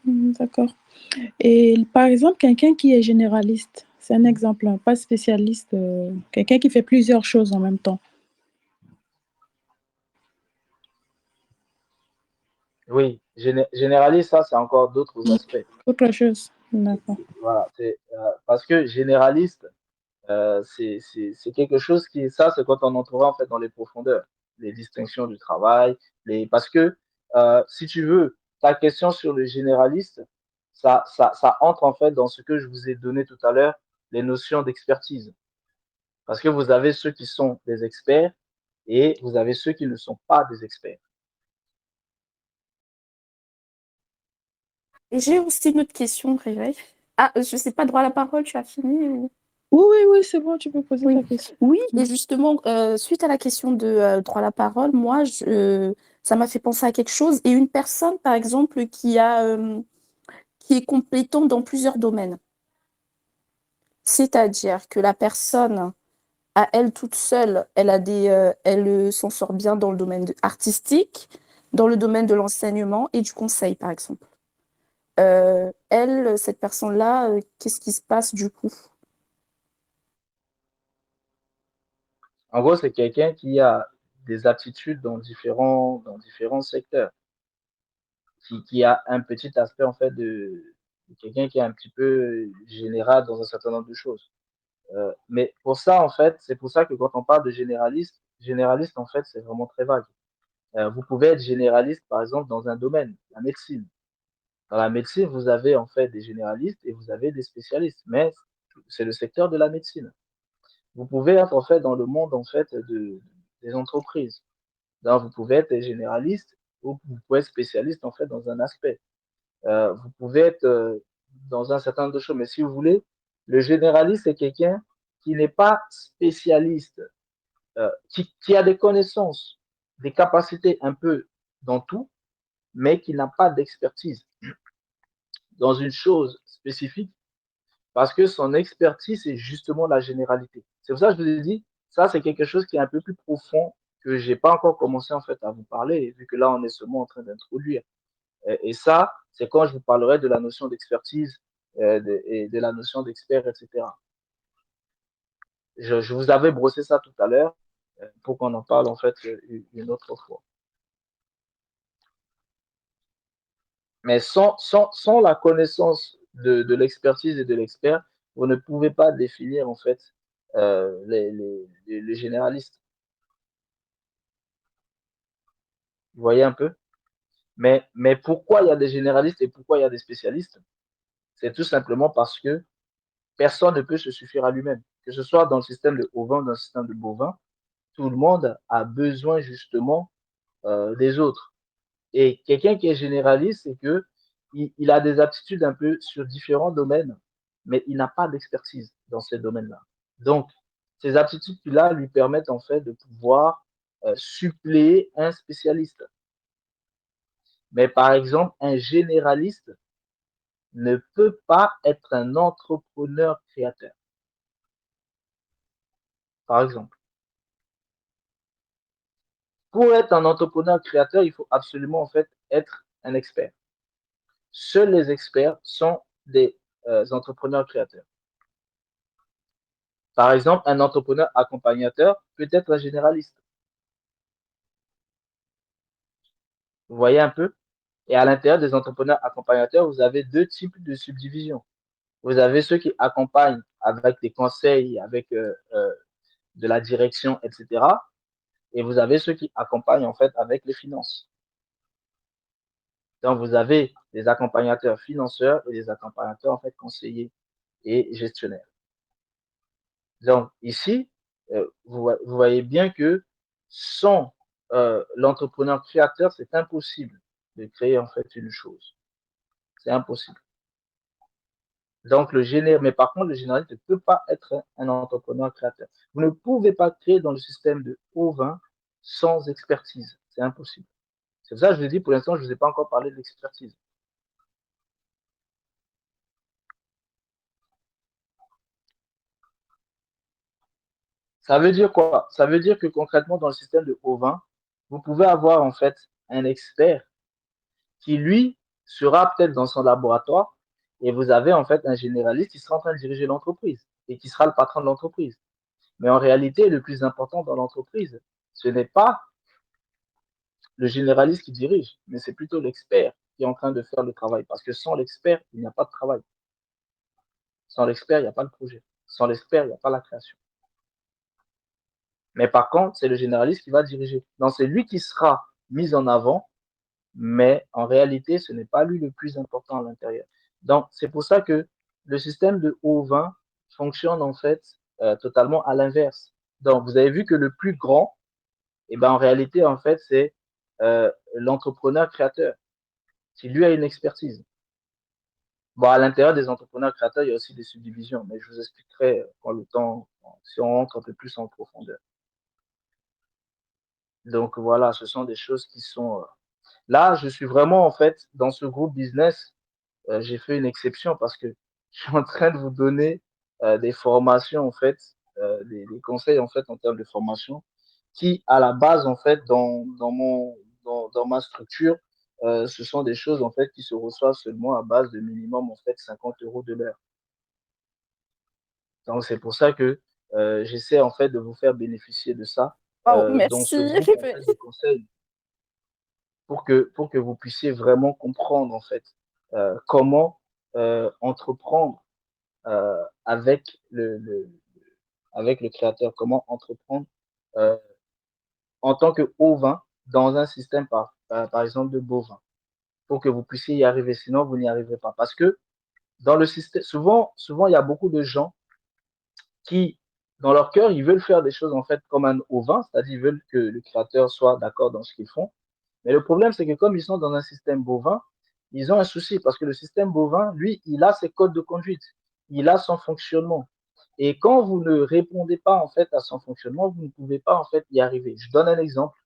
D'accord. Et par exemple, quelqu'un qui est généraliste, c'est un exemple, hein, pas spécialiste, quelqu'un qui fait plusieurs choses en même temps. Oui, généraliste, ça, c'est encore d'autres aspects. Autre chose. D'accord. Voilà, parce que généraliste, c'est quelque chose qui, ça, c'est quand on entrera en fait dans les profondeurs, les distinctions du travail, parce que si tu veux, ta question sur le généraliste, ça entre en fait dans ce que je vous ai donné tout à l'heure, les notions d'expertise. Parce que vous avez ceux qui sont des experts et vous avez ceux qui ne sont pas des experts. Et j'ai aussi une autre question, Réveil. Ah, je sais pas, droit à la parole, tu as fini ou... Oui, c'est bon, tu peux poser ta question. Oui, et justement, suite à la question de droit à la parole, moi, ça m'a fait penser à quelque chose. Et une personne, par exemple, qui est compétente dans plusieurs domaines. C'est-à-dire que la personne, à elle toute seule, elle s'en sort bien dans le domaine artistique, dans le domaine de l'enseignement et du conseil, par exemple. Cette personne-là, qu'est-ce qui se passe du coup? En gros, c'est quelqu'un qui a des aptitudes dans différents secteurs, qui a un petit aspect en fait de quelqu'un qui est un petit peu général dans un certain nombre de choses. Mais pour ça, en fait, c'est pour ça que quand on parle de généraliste, en fait, c'est vraiment très vague. Vous pouvez être généraliste, par exemple, dans un domaine, la médecine. Dans la médecine, vous avez en fait des généralistes et vous avez des spécialistes, mais c'est le secteur de la médecine. Vous pouvez être en fait dans le monde en fait des entreprises. Donc, vous pouvez être généraliste ou vous pouvez être spécialiste en fait dans un aspect. Vous pouvez être dans un certain nombre de choses, mais si vous voulez, Le généraliste, c'est quelqu'un qui n'est pas spécialiste, qui a des connaissances, des capacités un peu dans tout, mais qui n'a pas d'expertise dans une chose spécifique, parce que son expertise, c'est justement la généralité. C'est pour ça que je vous ai dit, ça, c'est quelque chose qui est un peu plus profond, que je n'ai pas encore commencé en fait à vous parler, vu que là, on est seulement en train d'introduire. Et ça, c'est quand je vous parlerai de la notion d'expertise et de la notion d'expert, etc. Je vous avais brossé ça tout à l'heure pour qu'on en parle en fait une autre fois. Mais sans la connaissance de l'expertise et de l'expert, vous ne pouvez pas définir en fait les généralistes. Vous voyez un peu? Mais pourquoi il y a des généralistes et pourquoi il y a des spécialistes? C'est tout simplement parce que personne ne peut se suffire à lui-même. Que ce soit dans le système de ovin ou dans le système de bovin, tout le monde a besoin justement des autres. Et quelqu'un qui est généraliste, c'est que il a des aptitudes un peu sur différents domaines, mais il n'a pas d'expertise dans ces domaines-là. Donc, ces aptitudes-là lui permettent en fait de pouvoir suppléer un spécialiste. Mais par exemple, un généraliste ne peut pas être un entrepreneur créateur. Par exemple, pour être un entrepreneur créateur, il faut absolument en fait être un expert. Seuls les experts sont des entrepreneurs créateurs. Par exemple, un entrepreneur accompagnateur peut être un généraliste. Vous voyez un peu? Et à l'intérieur des entrepreneurs accompagnateurs, vous avez deux types de subdivisions. Vous avez ceux qui accompagnent avec des conseils, avec de la direction, etc. Et vous avez ceux qui accompagnent en fait avec les finances. Donc, vous avez des accompagnateurs financeurs et des accompagnateurs en fait conseillers et gestionnaires. Donc, ici, vous voyez bien que sans l'entrepreneur créateur, c'est impossible de créer en fait une chose. C'est impossible. Donc, mais par contre, le généraliste ne peut pas être un entrepreneur créateur. Vous ne pouvez pas créer dans le système de Ovin sans expertise. C'est impossible. C'est pour ça que je vous dis, pour l'instant, je ne vous ai pas encore parlé de l'expertise. Ça veut dire quoi? Ça veut dire que concrètement, dans le système de Ovin, vous pouvez avoir en fait un expert qui, lui, sera peut-être dans son laboratoire et vous avez en fait un généraliste qui sera en train de diriger l'entreprise et qui sera le patron de l'entreprise. Mais en réalité, le plus important dans l'entreprise, ce n'est pas le généraliste qui dirige, mais c'est plutôt l'expert qui est en train de faire le travail. Parce que sans l'expert, il n'y a pas de travail. Sans l'expert, il n'y a pas de projet. Sans l'expert, il n'y a pas la création. Mais par contre, c'est le généraliste qui va diriger. Donc, c'est lui qui sera mis en avant, mais en réalité, ce n'est pas lui le plus important à l'intérieur. Donc, c'est pour ça que le système de haut vin fonctionne en fait totalement à l'inverse. Donc, vous avez vu que le plus grand, et ben, en réalité, en fait, c'est l'entrepreneur créateur qui lui a une expertise. Bon, à l'intérieur des entrepreneurs créateurs, il y a aussi des subdivisions, mais je vous expliquerai quand le temps, si on rentre un peu plus en profondeur. Donc voilà, ce sont des choses qui sont là. Je suis vraiment en fait dans ce groupe business. J'ai fait une exception parce que je suis en train de vous donner des formations en fait, des conseils en fait en termes de formation qui à la base en fait dans ma structure, ce sont des choses en fait qui se reçoivent seulement à base de minimum en fait 50 € de l'heure. Donc c'est pour ça que j'essaie en fait de vous faire bénéficier de ça Wow, dans ce merci, groupe en fait de conseils pour que vous puissiez vraiment comprendre en fait comment entreprendre avec avec le créateur, comment entreprendre en tant que ovin dans un système par exemple de bovin pour que vous puissiez y arriver, sinon vous n'y arriverez pas. Parce que dans le système, souvent, il y a beaucoup de gens qui, dans leur cœur, ils veulent faire des choses en fait comme un ovin, c'est-à-dire ils veulent que le créateur soit d'accord dans ce qu'ils font. Mais le problème, c'est que comme ils sont dans un système bovin, ils ont un souci parce que le système bovin, lui, il a ses codes de conduite. il a son fonctionnement. Et quand vous ne répondez pas en fait à son fonctionnement, vous ne pouvez pas en fait y arriver. Je donne un exemple.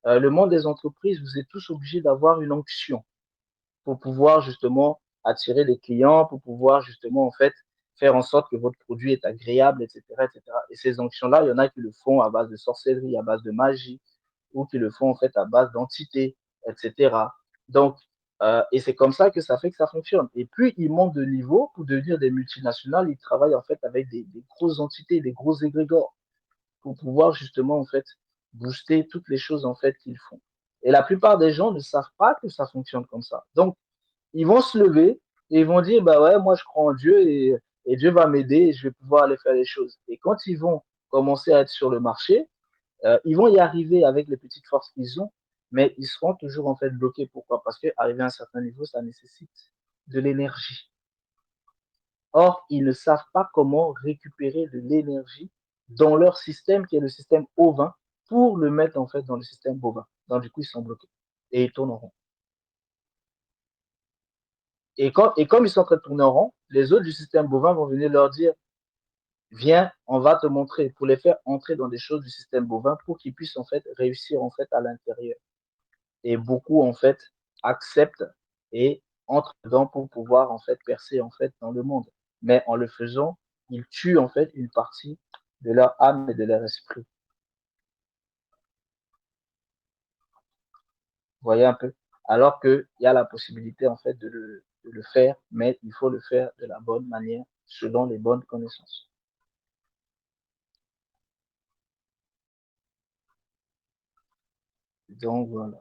Le monde des entreprises, vous êtes tous obligés d'avoir une onction pour pouvoir justement attirer les clients, pour pouvoir justement en fait faire en sorte que votre produit est agréable, etc., etc. Et ces onctions-là, il y en a qui le font à base de sorcellerie, à base de magie, ou qui le font en fait à base d'entités, etc. Donc, et c'est comme ça que ça fait que ça fonctionne. Et puis, ils montent de niveau pour devenir des multinationales. Ils travaillent en fait avec des grosses entités, des gros égrégores pour pouvoir justement en fait booster toutes les choses en fait qu'ils font. Et la plupart des gens ne savent pas que ça fonctionne comme ça. Donc, ils vont se lever et ils vont dire, bah ouais, moi je crois en Dieu et Dieu va m'aider et je vais pouvoir aller faire les choses. Et quand ils vont commencer à être sur le marché, ils vont y arriver avec les petites forces qu'ils ont, mais ils seront toujours en fait bloqués. Pourquoi? Parce qu'arriver à un certain niveau, ça nécessite de l'énergie. Or, ils ne savent pas comment récupérer de l'énergie dans leur système, qui est le système ovin, pour le mettre en fait dans le système bovin. Donc, du coup, ils sont bloqués et ils tournent en rond. Et comme ils sont en train de tourner en rond, les autres du système bovin vont venir leur dire, viens, on va te montrer, pour les faire entrer dans des choses du système bovin pour qu'ils puissent en fait réussir en fait à l'intérieur. Et beaucoup en fait acceptent et entrent dedans pour pouvoir en fait percer en fait dans le monde. Mais en le faisant, ils tuent en fait une partie de leur âme et de leur esprit. Vous voyez un peu? Alors qu'il y a la possibilité en fait de le faire, mais il faut le faire de la bonne manière, selon les bonnes connaissances. Donc voilà.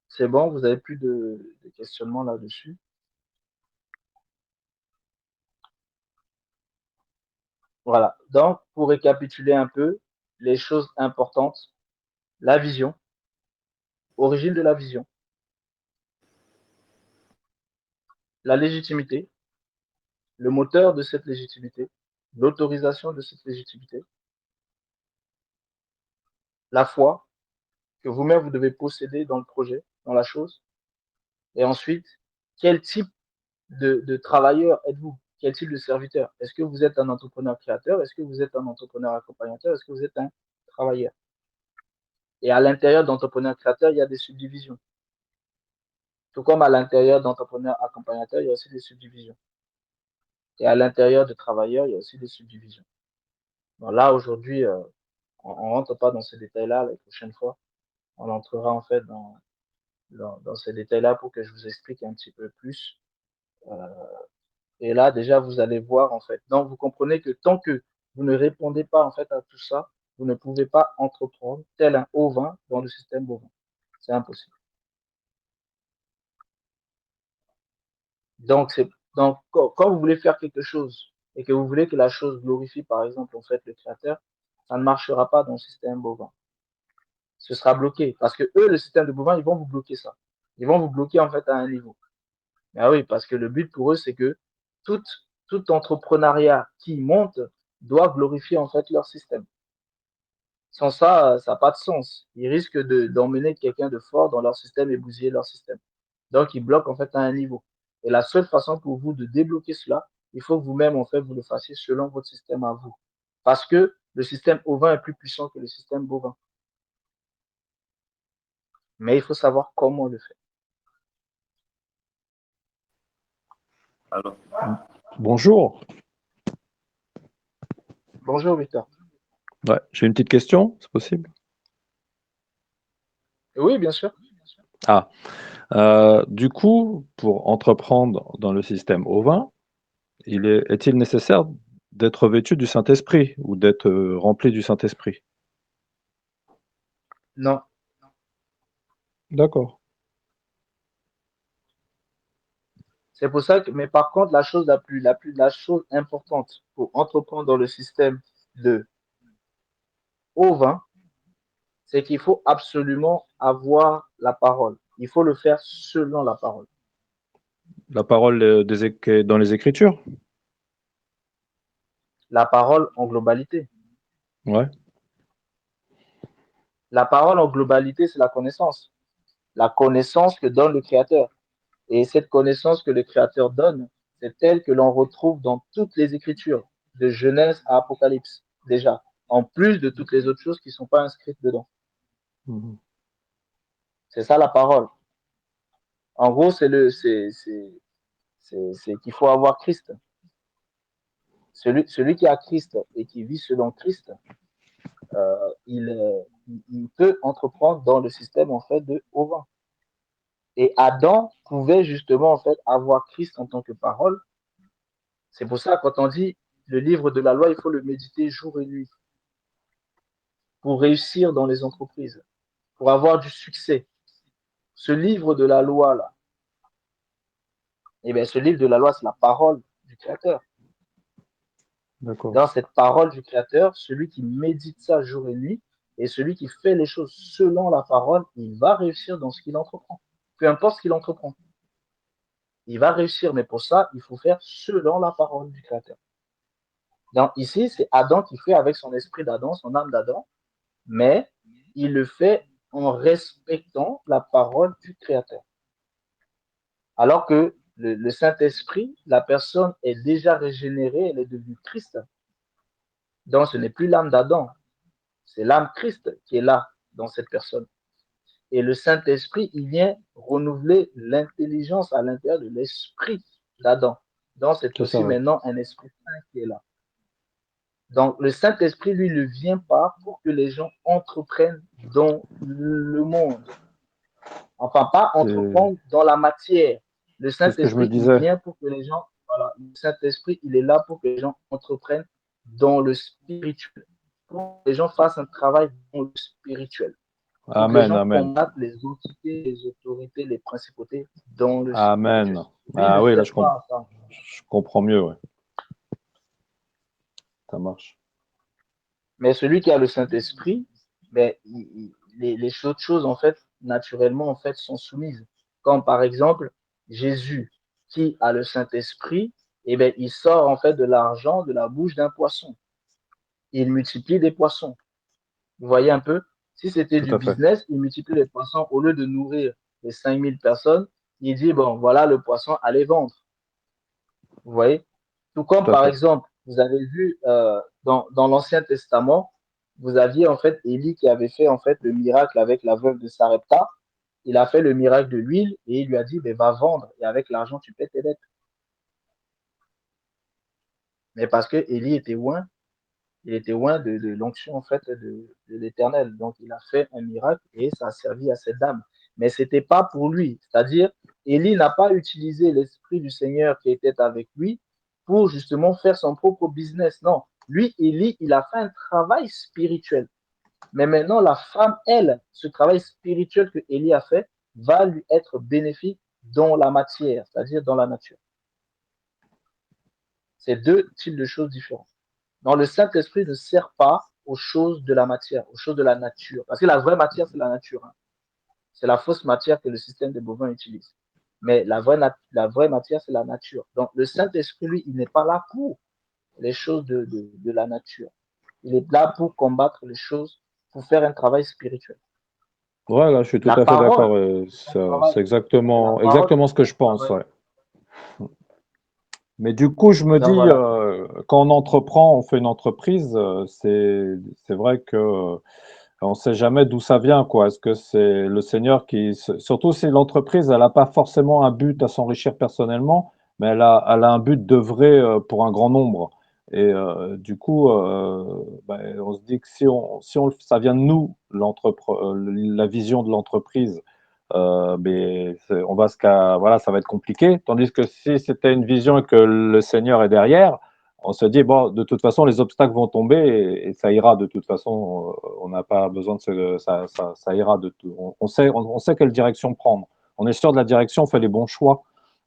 C'est bon, vous avez plus de questionnements là-dessus. Voilà. Donc, pour récapituler un peu les choses importantes, la vision, origine de la vision, la légitimité, le moteur de cette légitimité, l'autorisation de cette légitimité, la foi que vous-même vous devez posséder dans le projet, dans la chose, et ensuite, quel type de travailleur êtes-vous? Quel type de serviteur? Est-ce que vous êtes un entrepreneur créateur? Est-ce que vous êtes un entrepreneur accompagnateur? Est-ce que vous êtes un travailleur? Et à l'intérieur d'entrepreneur créateur, il y a des subdivisions. Tout comme à l'intérieur d'entrepreneur accompagnateur, il y a aussi des subdivisions. Et à l'intérieur de travailleurs, il y a aussi des subdivisions. Bon, là, aujourd'hui, on ne rentre pas dans ces détails-là. La prochaine fois, on entrera en fait dans ces détails-là pour que je vous explique un petit peu plus. Et là, déjà, vous allez voir en fait. Donc, vous comprenez que tant que vous ne répondez pas en fait à tout ça, vous ne pouvez pas entreprendre tel un ovin dans le système bovin. C'est impossible. Donc, quand vous voulez faire quelque chose et que vous voulez que la chose glorifie, par exemple, en fait, le créateur, ça ne marchera pas dans le système bovin. Ce sera bloqué parce que eux, le système de bovin, ils vont vous bloquer ça. Ils vont vous bloquer en fait à un niveau. Ah oui, parce que le but pour eux, c'est que tout, tout entrepreneuriat qui monte doit glorifier en fait leur système. Sans ça, ça n'a pas de sens. Ils risquent d'emmener quelqu'un de fort dans leur système et bousiller leur système. Donc, ils bloquent en fait à un niveau. Et la seule façon pour vous de débloquer cela, il faut que vous-même, en fait, vous le fassiez selon votre système à vous. Parce que le système ovin est plus puissant que le système bovin. Mais il faut savoir comment le faire. Alors, bonjour. Bonjour, Victor. Ouais, j'ai une petite question, c'est possible? Oui, bien sûr. Ah, du coup, pour entreprendre dans le système ovin, est-il nécessaire d'être vêtu du Saint-Esprit ou d'être rempli du Saint-Esprit? Non. D'accord. C'est pour ça que, mais par contre, la chose importante pour entreprendre dans le système de ovin, c'est qu'il faut absolument avoir la parole. Il faut le faire selon la parole. La parole dans les Écritures? La parole en globalité. Ouais. La parole en globalité, c'est la connaissance. la connaissance que donne le Créateur. Et cette connaissance que le Créateur donne, c'est telle que l'on retrouve dans toutes les Écritures, de Genèse à Apocalypse, déjà, en plus de toutes les autres choses qui ne sont pas inscrites dedans. Mhm. C'est ça la parole. En gros, c'est qu'il faut avoir Christ. Celui qui a Christ et qui vit selon Christ, il peut entreprendre dans le système en fait de Auvin. Et Adam pouvait justement en fait avoir Christ en tant que parole. C'est pour ça quand on dit le livre de la loi, il faut le méditer jour et nuit pour réussir dans les entreprises, pour avoir du succès. Ce livre de la loi là, eh bien ce livre de la loi, c'est la parole du Créateur. D'accord. Dans cette parole du Créateur, celui qui médite ça jour et nuit et celui qui fait les choses selon la parole, il va réussir dans ce qu'il entreprend. Peu importe ce qu'il entreprend. Il va réussir, mais pour ça, il faut faire selon la parole du Créateur. Donc ici, c'est Adam qui fait avec son esprit d'Adam, son âme d'Adam, mais il le fait en respectant la parole du Créateur. Alors que le Saint-Esprit, la personne est déjà régénérée, elle est devenue Christ. Donc ce n'est plus l'âme d'Adam, c'est l'âme Christ qui est là dans cette personne. Et le Saint-Esprit, il vient renouveler l'intelligence à l'intérieur de l'esprit d'Adam. Donc c'est aussi ouais. maintenant un esprit saint qui est là. Donc, le Saint-Esprit, lui, ne vient pas pour que les gens entreprennent dans le monde. Enfin, pas entreprendre dans la matière. Le C'est ce que je me Saint-Esprit, il disais. vient pour que les gens, voilà, le Saint-Esprit, il est là pour que les gens entreprennent dans le spirituel. Pour que les gens fassent un travail dans le spirituel. Pour que les Amen, gens amen. combattent les entités, les autorités, les principautés dans le Amen. spirituel. Lui, Ah ne oui, là, fait pas ça. je comprends mieux, ouais. Ça marche. Mais celui qui a le Saint-Esprit, ben, les autres choses, en fait, naturellement, en fait, sont soumises. Comme par exemple, Jésus, qui a le Saint-Esprit, eh ben, il sort en fait de l'argent de la bouche d'un poisson. Il multiplie des poissons. Vous voyez un peu? Si c'était Tout du à fait. business, il multiplie les poissons. Au lieu de nourrir les 5000 personnes, il dit, bon, voilà le poisson, allez vendre. Vous voyez? Tout comme, Tout à par fait. exemple, vous avez vu dans l'Ancien Testament, vous aviez en fait Élie qui avait fait en fait le miracle avec la veuve de Sarepta. Il a fait le miracle de l'huile et il lui a dit, ben, va vendre et avec l'argent, tu paies tes dettes. Mais parce que Élie était loin, il était loin de l'onction en fait de l'Éternel. Donc, il a fait un miracle et ça a servi à cette dame. Mais ce n'était pas pour lui. C'est-à-dire, Élie n'a pas utilisé l'esprit du Seigneur qui était avec lui pour justement faire son propre business. Non, lui, Élie, il a fait un travail spirituel. Mais maintenant, la femme, elle, ce travail spirituel que Élie a fait va lui être bénéfique dans la matière, c'est-à-dire dans la nature. C'est deux types de choses différentes. Non, le Saint-Esprit ne sert pas aux choses de la matière, aux choses de la nature. Parce que la vraie matière, c'est la nature. Hein. C'est la fausse matière que le système des bovins utilise. Mais la vraie matière, c'est la nature. Donc, le Saint-Esprit, lui, il n'est pas là pour les choses de la nature. Il est là pour combattre les choses, pour faire un travail spirituel. Ouais, là, je suis tout La à fait parole, d'accord. C'est la exactement, parole, exactement ce que je pense. Ouais. Mais du coup, je me donc dis, voilà. quand on entreprend, on fait une entreprise, c'est vrai que on ne sait jamais d'où ça vient, quoi. Est-ce que c'est le Seigneur qui, surtout si l'entreprise, elle n'a pas forcément un but à s'enrichir personnellement, mais elle a un but d'œuvrer pour un grand nombre. Et du coup, ben, on se dit que ça vient de nous, la vision de l'entreprise, mais on va voilà, ça va être compliqué. Tandis que si c'était une vision et que le Seigneur est derrière, on se dit, bon, de toute façon, les obstacles vont tomber et ça ira de toute façon. On n'a pas besoin ça ira de tout. On sait quelle direction prendre. On est sûr de la direction, on fait les bons choix.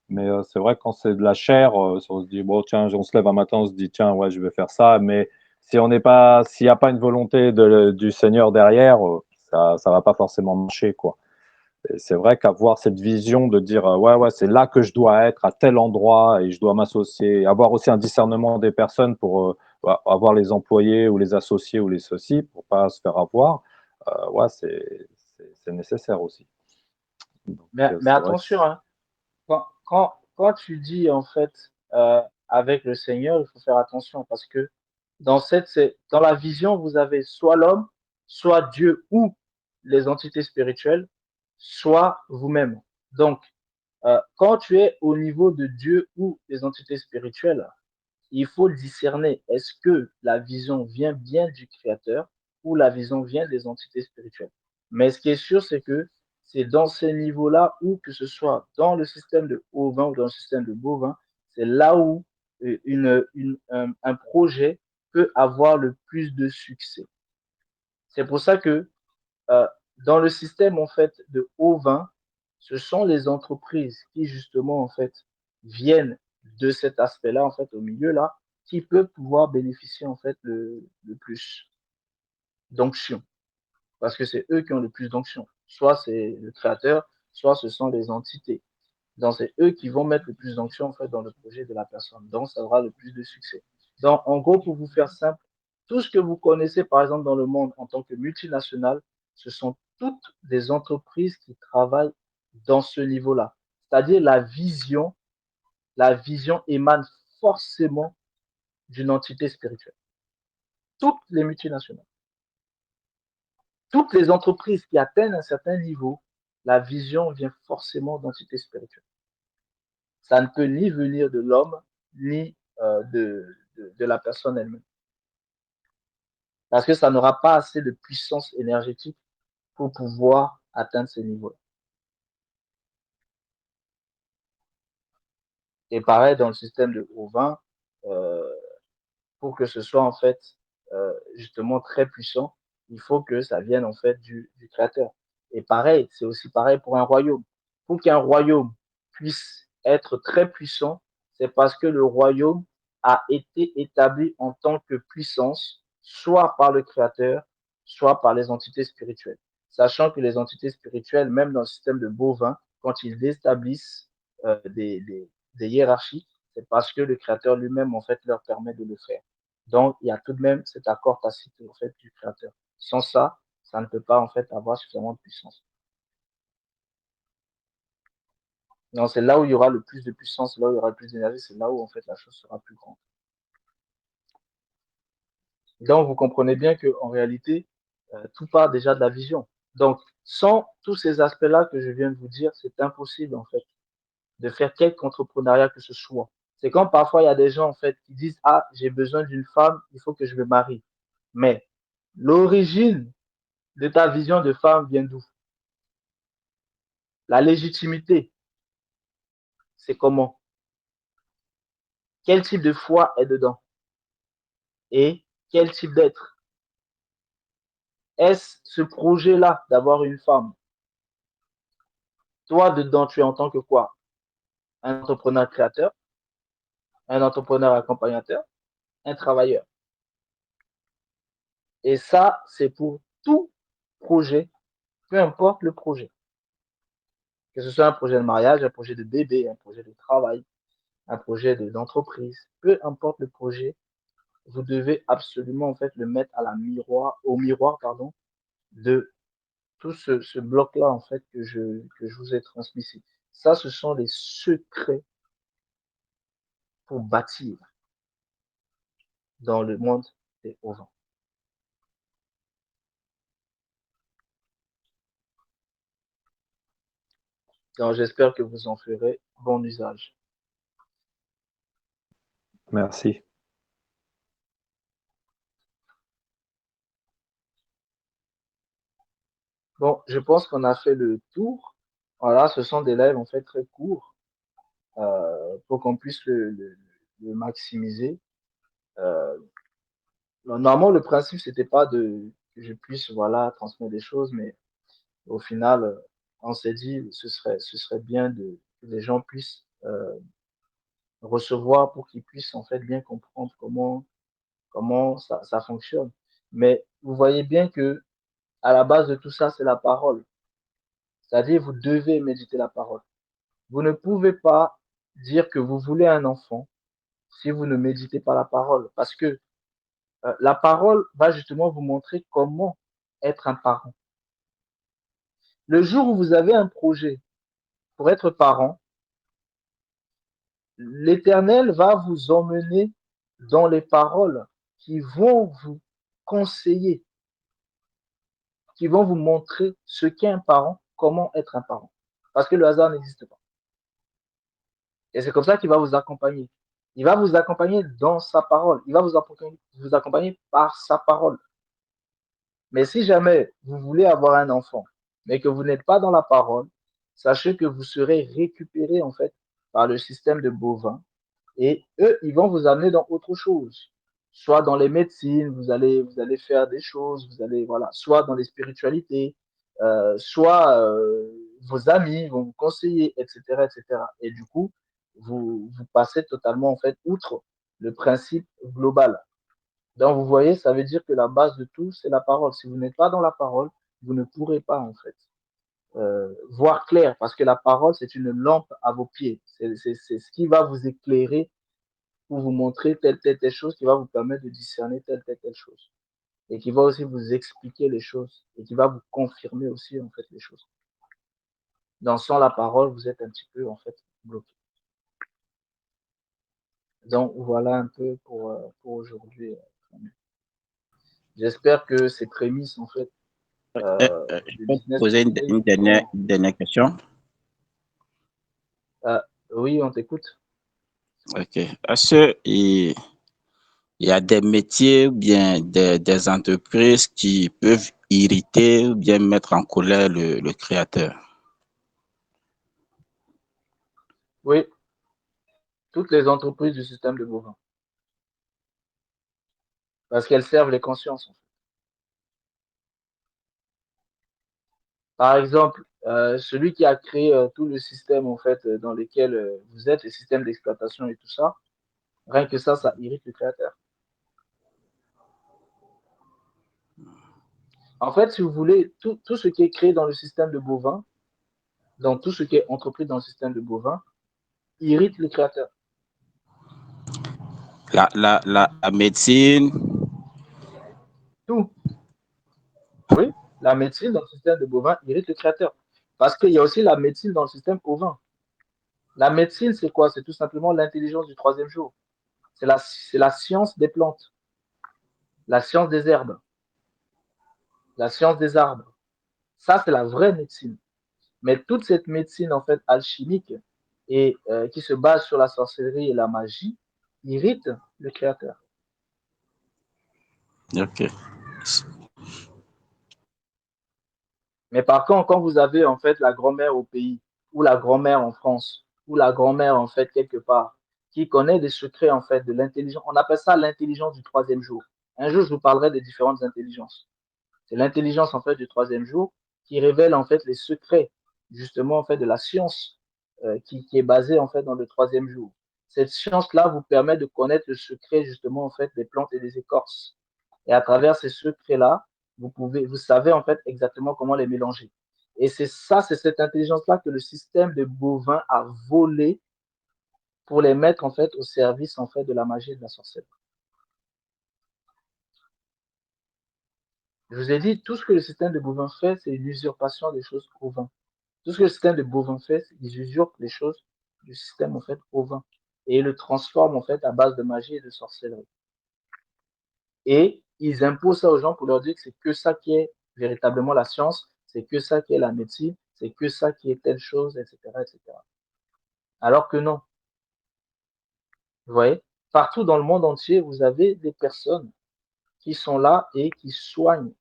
Mais c'est vrai que quand c'est de la chair, on se dit, bon, tiens, on se lève un matin, on se dit, tiens, ouais, je vais faire ça. Mais si on n'est pas, s'il n'y a pas une volonté du Seigneur derrière, ça va pas forcément marcher, quoi. C'est vrai qu'avoir cette vision de dire ouais, ouais, c'est là que je dois être, à tel endroit, et je dois m'associer, avoir aussi un discernement des personnes pour avoir les employés ou les associés ou les ceci, pour pas se faire avoir, ouais, c'est nécessaire aussi. Donc, Mais c'est vrai que attention, hein, quand tu dis en fait avec le Seigneur, il faut faire attention parce que dans la vision, vous avez soit l'homme, soit Dieu ou les entités spirituelles, soit vous-même. Donc, quand tu es au niveau de Dieu ou des entités spirituelles, il faut discerner est-ce que la vision vient bien du Créateur ou la vision vient des entités spirituelles. Mais ce qui est sûr, c'est que c'est dans ces niveaux-là, ou que ce soit dans le système de Haut-Vin ou dans le système de Bovin, c'est là où un projet peut avoir le plus de succès. C'est pour ça que euh, dans le système en fait de Haut-Vin, ce sont les entreprises qui justement en fait viennent de cet aspect-là en fait au milieu là qui peuvent pouvoir bénéficier en fait le plus d'onction parce que c'est eux qui ont le plus d'onction. Soit c'est le créateur, soit ce sont les entités. Donc c'est eux qui vont mettre le plus d'onction en fait dans le projet de la personne. Donc ça aura le plus de succès. Donc en gros pour vous faire simple, tout ce que vous connaissez par exemple dans le monde en tant que multinational, ce sont toutes des entreprises qui travaillent dans ce niveau-là. C'est-à-dire la vision émane forcément d'une entité spirituelle. Toutes les multinationales, toutes les entreprises qui atteignent un certain niveau, la vision vient forcément d'entités spirituelles. Ça ne peut ni venir de l'homme, ni de la personne elle-même. Parce que ça n'aura pas assez de puissance énergétique pour pouvoir atteindre ces niveaux-là. Et pareil, dans le système de Haut-Vin, pour que ce soit en fait justement très puissant, il faut que ça vienne en fait du créateur. Et pareil, c'est aussi pareil pour un royaume. Pour qu'un royaume puisse être très puissant, c'est parce que le royaume a été établi en tant que puissance, soit par le créateur, soit par les entités spirituelles. Sachant que les entités spirituelles, même dans le système de Bovin, quand ils établissent des hiérarchies, c'est parce que le créateur lui-même en fait leur permet de le faire. Donc, il y a tout de même cet accord tacite en fait, du créateur. Sans ça, ça ne peut pas en fait avoir suffisamment de puissance. Donc, c'est là où il y aura le plus de puissance, là où il y aura le plus d'énergie, c'est là où en fait la chose sera plus grande. Donc, vous comprenez bien qu'en réalité, tout part déjà de la vision. Donc, sans tous ces aspects-là que je viens de vous dire, c'est impossible en fait de faire quelque entrepreneuriat que ce soit. C'est comme parfois il y a des gens en fait qui disent ah j'ai besoin d'une femme, il faut que je me marie. Mais l'origine de ta vision de femme vient d'où? La légitimité, c'est comment? Quel type de foi est dedans? Et quel type d'être? Est-ce ce projet-là d'avoir une femme? Toi, dedans, tu es en tant que quoi? Un entrepreneur créateur, un entrepreneur accompagnateur, un travailleur. Et ça, c'est pour tout projet, peu importe le projet. Que ce soit un projet de mariage, un projet de bébé, un projet de travail, un projet d'entreprise, peu importe le projet, vous devez absolument en fait le mettre au miroir pardon, de tout ce bloc-là en fait que je vous ai transmis ici. Ça, ce sont les secrets pour bâtir dans le monde des hauts vents. Donc, j'espère que vous en ferez bon usage. merci. Bon, je pense qu'on a fait le tour. Voilà, ce sont des lives en fait très courts pour qu'on puisse le maximiser. Normalement, le principe, c'était pas que je puisse voilà, transmettre des choses, mais au final, on s'est dit ce serait bien que les gens puissent recevoir pour qu'ils puissent en fait bien comprendre comment ça fonctionne. Mais vous voyez bien que à la base de tout ça, c'est la parole. C'est-à-dire, vous devez méditer la parole. Vous ne pouvez pas dire que vous voulez un enfant si vous ne méditez pas la parole, parce que la parole va justement vous montrer comment être un parent. Le jour où vous avez un projet pour être parent, l'Éternel va vous emmener dans les paroles qui vont vous conseiller, qui vont vous montrer ce qu'est un parent, comment être un parent. Parce que le hasard n'existe pas. Et c'est comme ça qu'il va vous accompagner. Il va vous accompagner dans sa parole. Il va vous accompagner par sa parole. Mais si jamais vous voulez avoir un enfant, mais que vous n'êtes pas dans la parole, sachez que vous serez récupéré en fait par le système de bovins et eux, ils vont vous amener dans autre chose. Soit dans les médecines, vous allez faire des choses, vous allez, voilà, soit dans les spiritualités, soit vos amis vont vous conseiller, etc., etc. Et du coup, vous passez totalement en fait outre le principe global. Donc, vous voyez, ça veut dire que la base de tout, c'est la parole. Si vous n'êtes pas dans la parole, vous ne pourrez pas, en fait, voir clair, parce que la parole, c'est une lampe à vos pieds. C'est ce qui va vous éclairer pour vous montrer telle chose, qui va vous permettre de discerner telle chose. Et qui va aussi vous expliquer les choses, et qui va vous confirmer aussi, en fait, les choses. Donc, sans la parole, vous êtes un petit peu, en fait, bloqué. Donc, voilà un peu pour aujourd'hui. J'espère que ces prémices, en fait, Je du peux te business poser conseil une dernière question. Oui, on t'écoute. Ok. Est-ce qu'il y a des métiers ou bien des entreprises qui peuvent irriter ou bien mettre en colère le créateur? Oui, toutes les entreprises du système de bovins. Parce qu'elles servent les consciences. En fait. Par exemple, celui qui a créé tout le système en fait dans lequel vous êtes, les systèmes d'exploitation et tout ça, rien que ça irrite le créateur. En fait, si vous voulez, tout ce qui est créé dans le système de bovins, dans tout ce qui est entrepris dans le système de bovins, irrite le créateur. La médecine. Tout. Oui, la médecine dans le système de bovins irrite le créateur. Parce qu'il y a aussi la médecine dans le système ovin. La médecine, c'est quoi? C'est tout simplement l'intelligence du troisième jour. C'est la science des plantes, la science des herbes, la science des arbres. Ça, c'est la vraie médecine. Mais toute cette médecine, en fait, alchimique et qui se base sur la sorcellerie et la magie, irrite le créateur. Ok. Mais par contre, quand vous avez, en fait, la grand-mère au pays, ou la grand-mère en France, ou la grand-mère, en fait, quelque part, qui connaît des secrets, en fait, de l'intelligence, on appelle ça l'intelligence du troisième jour. Un jour, je vous parlerai des différentes intelligences. C'est l'intelligence, en fait, du troisième jour qui révèle, en fait, les secrets, justement, en fait, de la science qui est basée, en fait, dans le troisième jour. Cette science-là vous permet de connaître le secret, justement, en fait, des plantes et des écorces. Et à travers ces secrets-là, vous savez, en fait, exactement comment les mélanger. Et c'est cette intelligence-là que le système de bovins a volé pour les mettre, en fait, au service, en fait, de la magie et de la sorcellerie. Je vous ai dit, tout ce que le système de bovins fait, c'est une usurpation des choses ovins. Tout ce que le système de bovins fait, c'est qu'ils usurpent les choses du système, en fait, ovin. Et ils le transforment, en fait, à base de magie et de sorcellerie. Et ils imposent ça aux gens pour leur dire que c'est que ça qui est véritablement la science, c'est que ça qui est la médecine, c'est que ça qui est telle chose, etc., etc. Alors que non. Vous voyez, partout dans le monde entier, vous avez des personnes qui sont là et qui soignent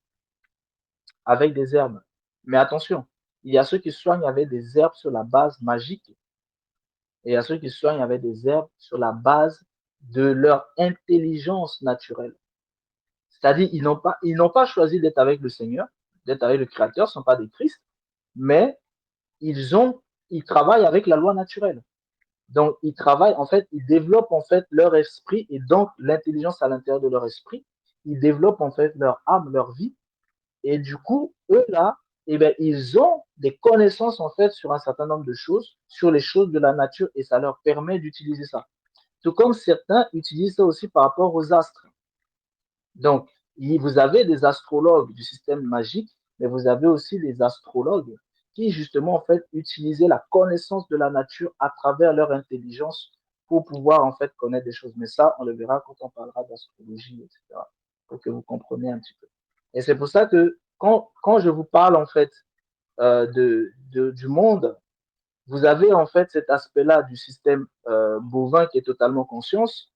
avec des herbes. Mais attention, il y a ceux qui soignent avec des herbes sur la base magique et il y a ceux qui soignent avec des herbes sur la base de leur intelligence naturelle. C'est-à-dire, ils n'ont pas choisi d'être avec le Seigneur, d'être avec le Créateur, ce ne sont pas des Christ, mais ils travaillent avec la loi naturelle. Donc, ils travaillent, en fait, ils développent, en fait, leur esprit et donc l'intelligence à l'intérieur de leur esprit. Ils développent, en fait, leur âme, leur vie. Et du coup, eux, là, eh bien, ils ont des connaissances, en fait, sur un certain nombre de choses, sur les choses de la nature, et ça leur permet d'utiliser ça. Tout comme certains utilisent ça aussi par rapport aux astres. Donc, vous avez des astrologues du système magique, mais vous avez aussi des astrologues qui justement en fait utilisaient la connaissance de la nature à travers leur intelligence pour pouvoir en fait connaître des choses. Mais ça, on le verra quand on parlera d'astrologie, etc. Pour que vous compreniez un petit peu. Et c'est pour ça que quand je vous parle en fait du monde, vous avez en fait cet aspect-là du système bovin qui est totalement conscience.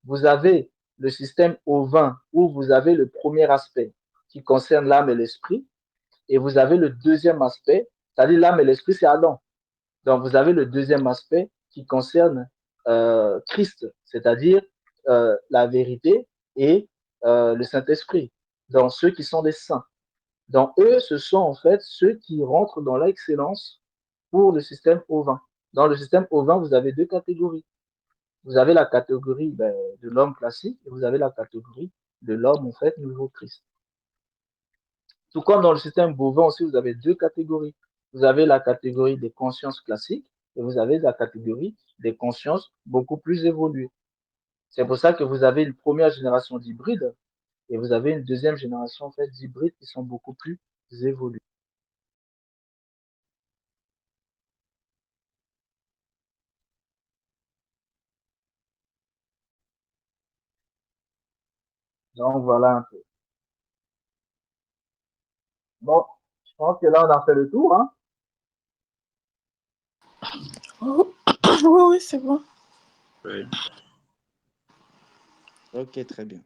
Vous avez le système ovin où vous avez le premier aspect qui concerne l'âme et l'esprit, et vous avez le deuxième aspect, c'est-à-dire l'âme et l'esprit, c'est Adam. Donc vous avez le deuxième aspect qui concerne Christ, c'est-à-dire la vérité et le Saint-Esprit, dans ceux qui sont des saints. Donc eux, ce sont en fait ceux qui rentrent dans l'excellence pour le système ovin. Dans le système ovin, vous avez deux catégories. Vous avez la catégorie de l'homme classique et vous avez la catégorie de l'homme en fait nouveau Christ. Tout comme dans le système bovin aussi, vous avez deux catégories. Vous avez la catégorie des consciences classiques et vous avez la catégorie des consciences beaucoup plus évoluées. C'est pour ça que vous avez une première génération d'hybrides et vous avez une deuxième génération en fait d'hybrides qui sont beaucoup plus évolués. Donc voilà un peu. Bon, je pense que là on a fait le tour, hein. Oui, c'est bon. Oui. Ok, très bien.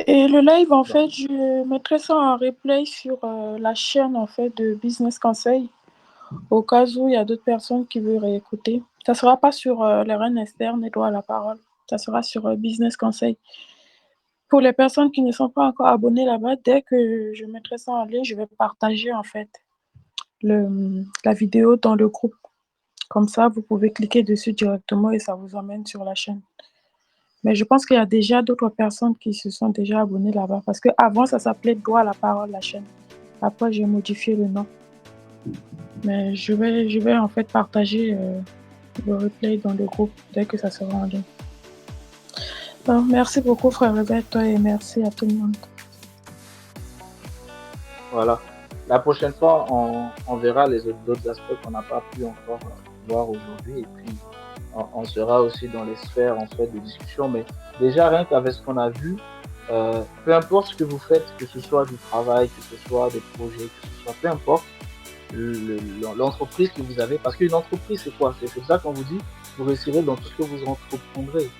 Et le live, en fait, je mettrai ça en replay sur la chaîne, en fait, de Business Conseil, au cas où il y a d'autres personnes qui veulent réécouter. Ça ne sera pas sur les reines externes et droit à la parole. Ça sera sur Business Conseil. Pour les personnes qui ne sont pas encore abonnées là-bas, dès que je mettrai ça en ligne, je vais partager, en fait, la vidéo dans le groupe. Comme ça, vous pouvez cliquer dessus directement et ça vous emmène sur la chaîne. Mais je pense qu'il y a déjà d'autres personnes qui se sont déjà abonnées là-bas. Parce qu'avant, ça s'appelait Droit à la parole, la chaîne. Après, j'ai modifié le nom. Mais je vais en fait partager le replay dans le groupe dès que ça sera en ligne. Donc, merci beaucoup, frère Robert, toi, et merci à tout le monde. Voilà. La prochaine fois, on verra les autres aspects qu'on n'a pas pu encore voir aujourd'hui. Et puis, on sera aussi dans les sphères en fait de discussion. Mais déjà, rien qu'avec ce qu'on a vu, peu importe ce que vous faites, que ce soit du travail, que ce soit des projets, que ce soit peu importe l'entreprise que vous avez. Parce qu'une entreprise, c'est quoi? C'est ça qu'on vous dit, vous réussirez dans tout ce que vous entreprendrez,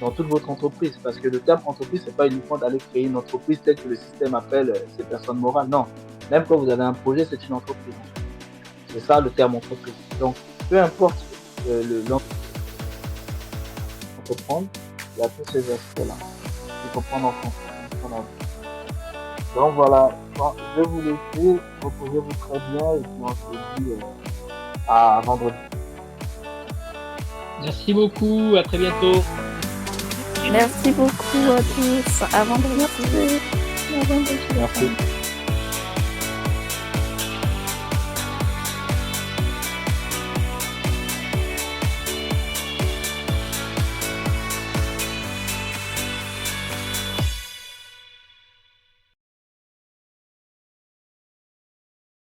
dans toute votre entreprise. Parce que le terme entreprise, c'est pas uniquement d'aller créer une entreprise telle que le système appelle ces personnes morales. Non. Même quand vous avez un projet, c'est une entreprise. C'est ça le terme entreprise. Donc, peu importe l'entreprendre, il y a tous ces aspects-là qu'il faut prendre en compte. Donc voilà, je vais vous laisser, reposez-vous très bien et puis on se dit à vendredi. Merci beaucoup, à très bientôt. Merci beaucoup à tous. À vendredi. Merci.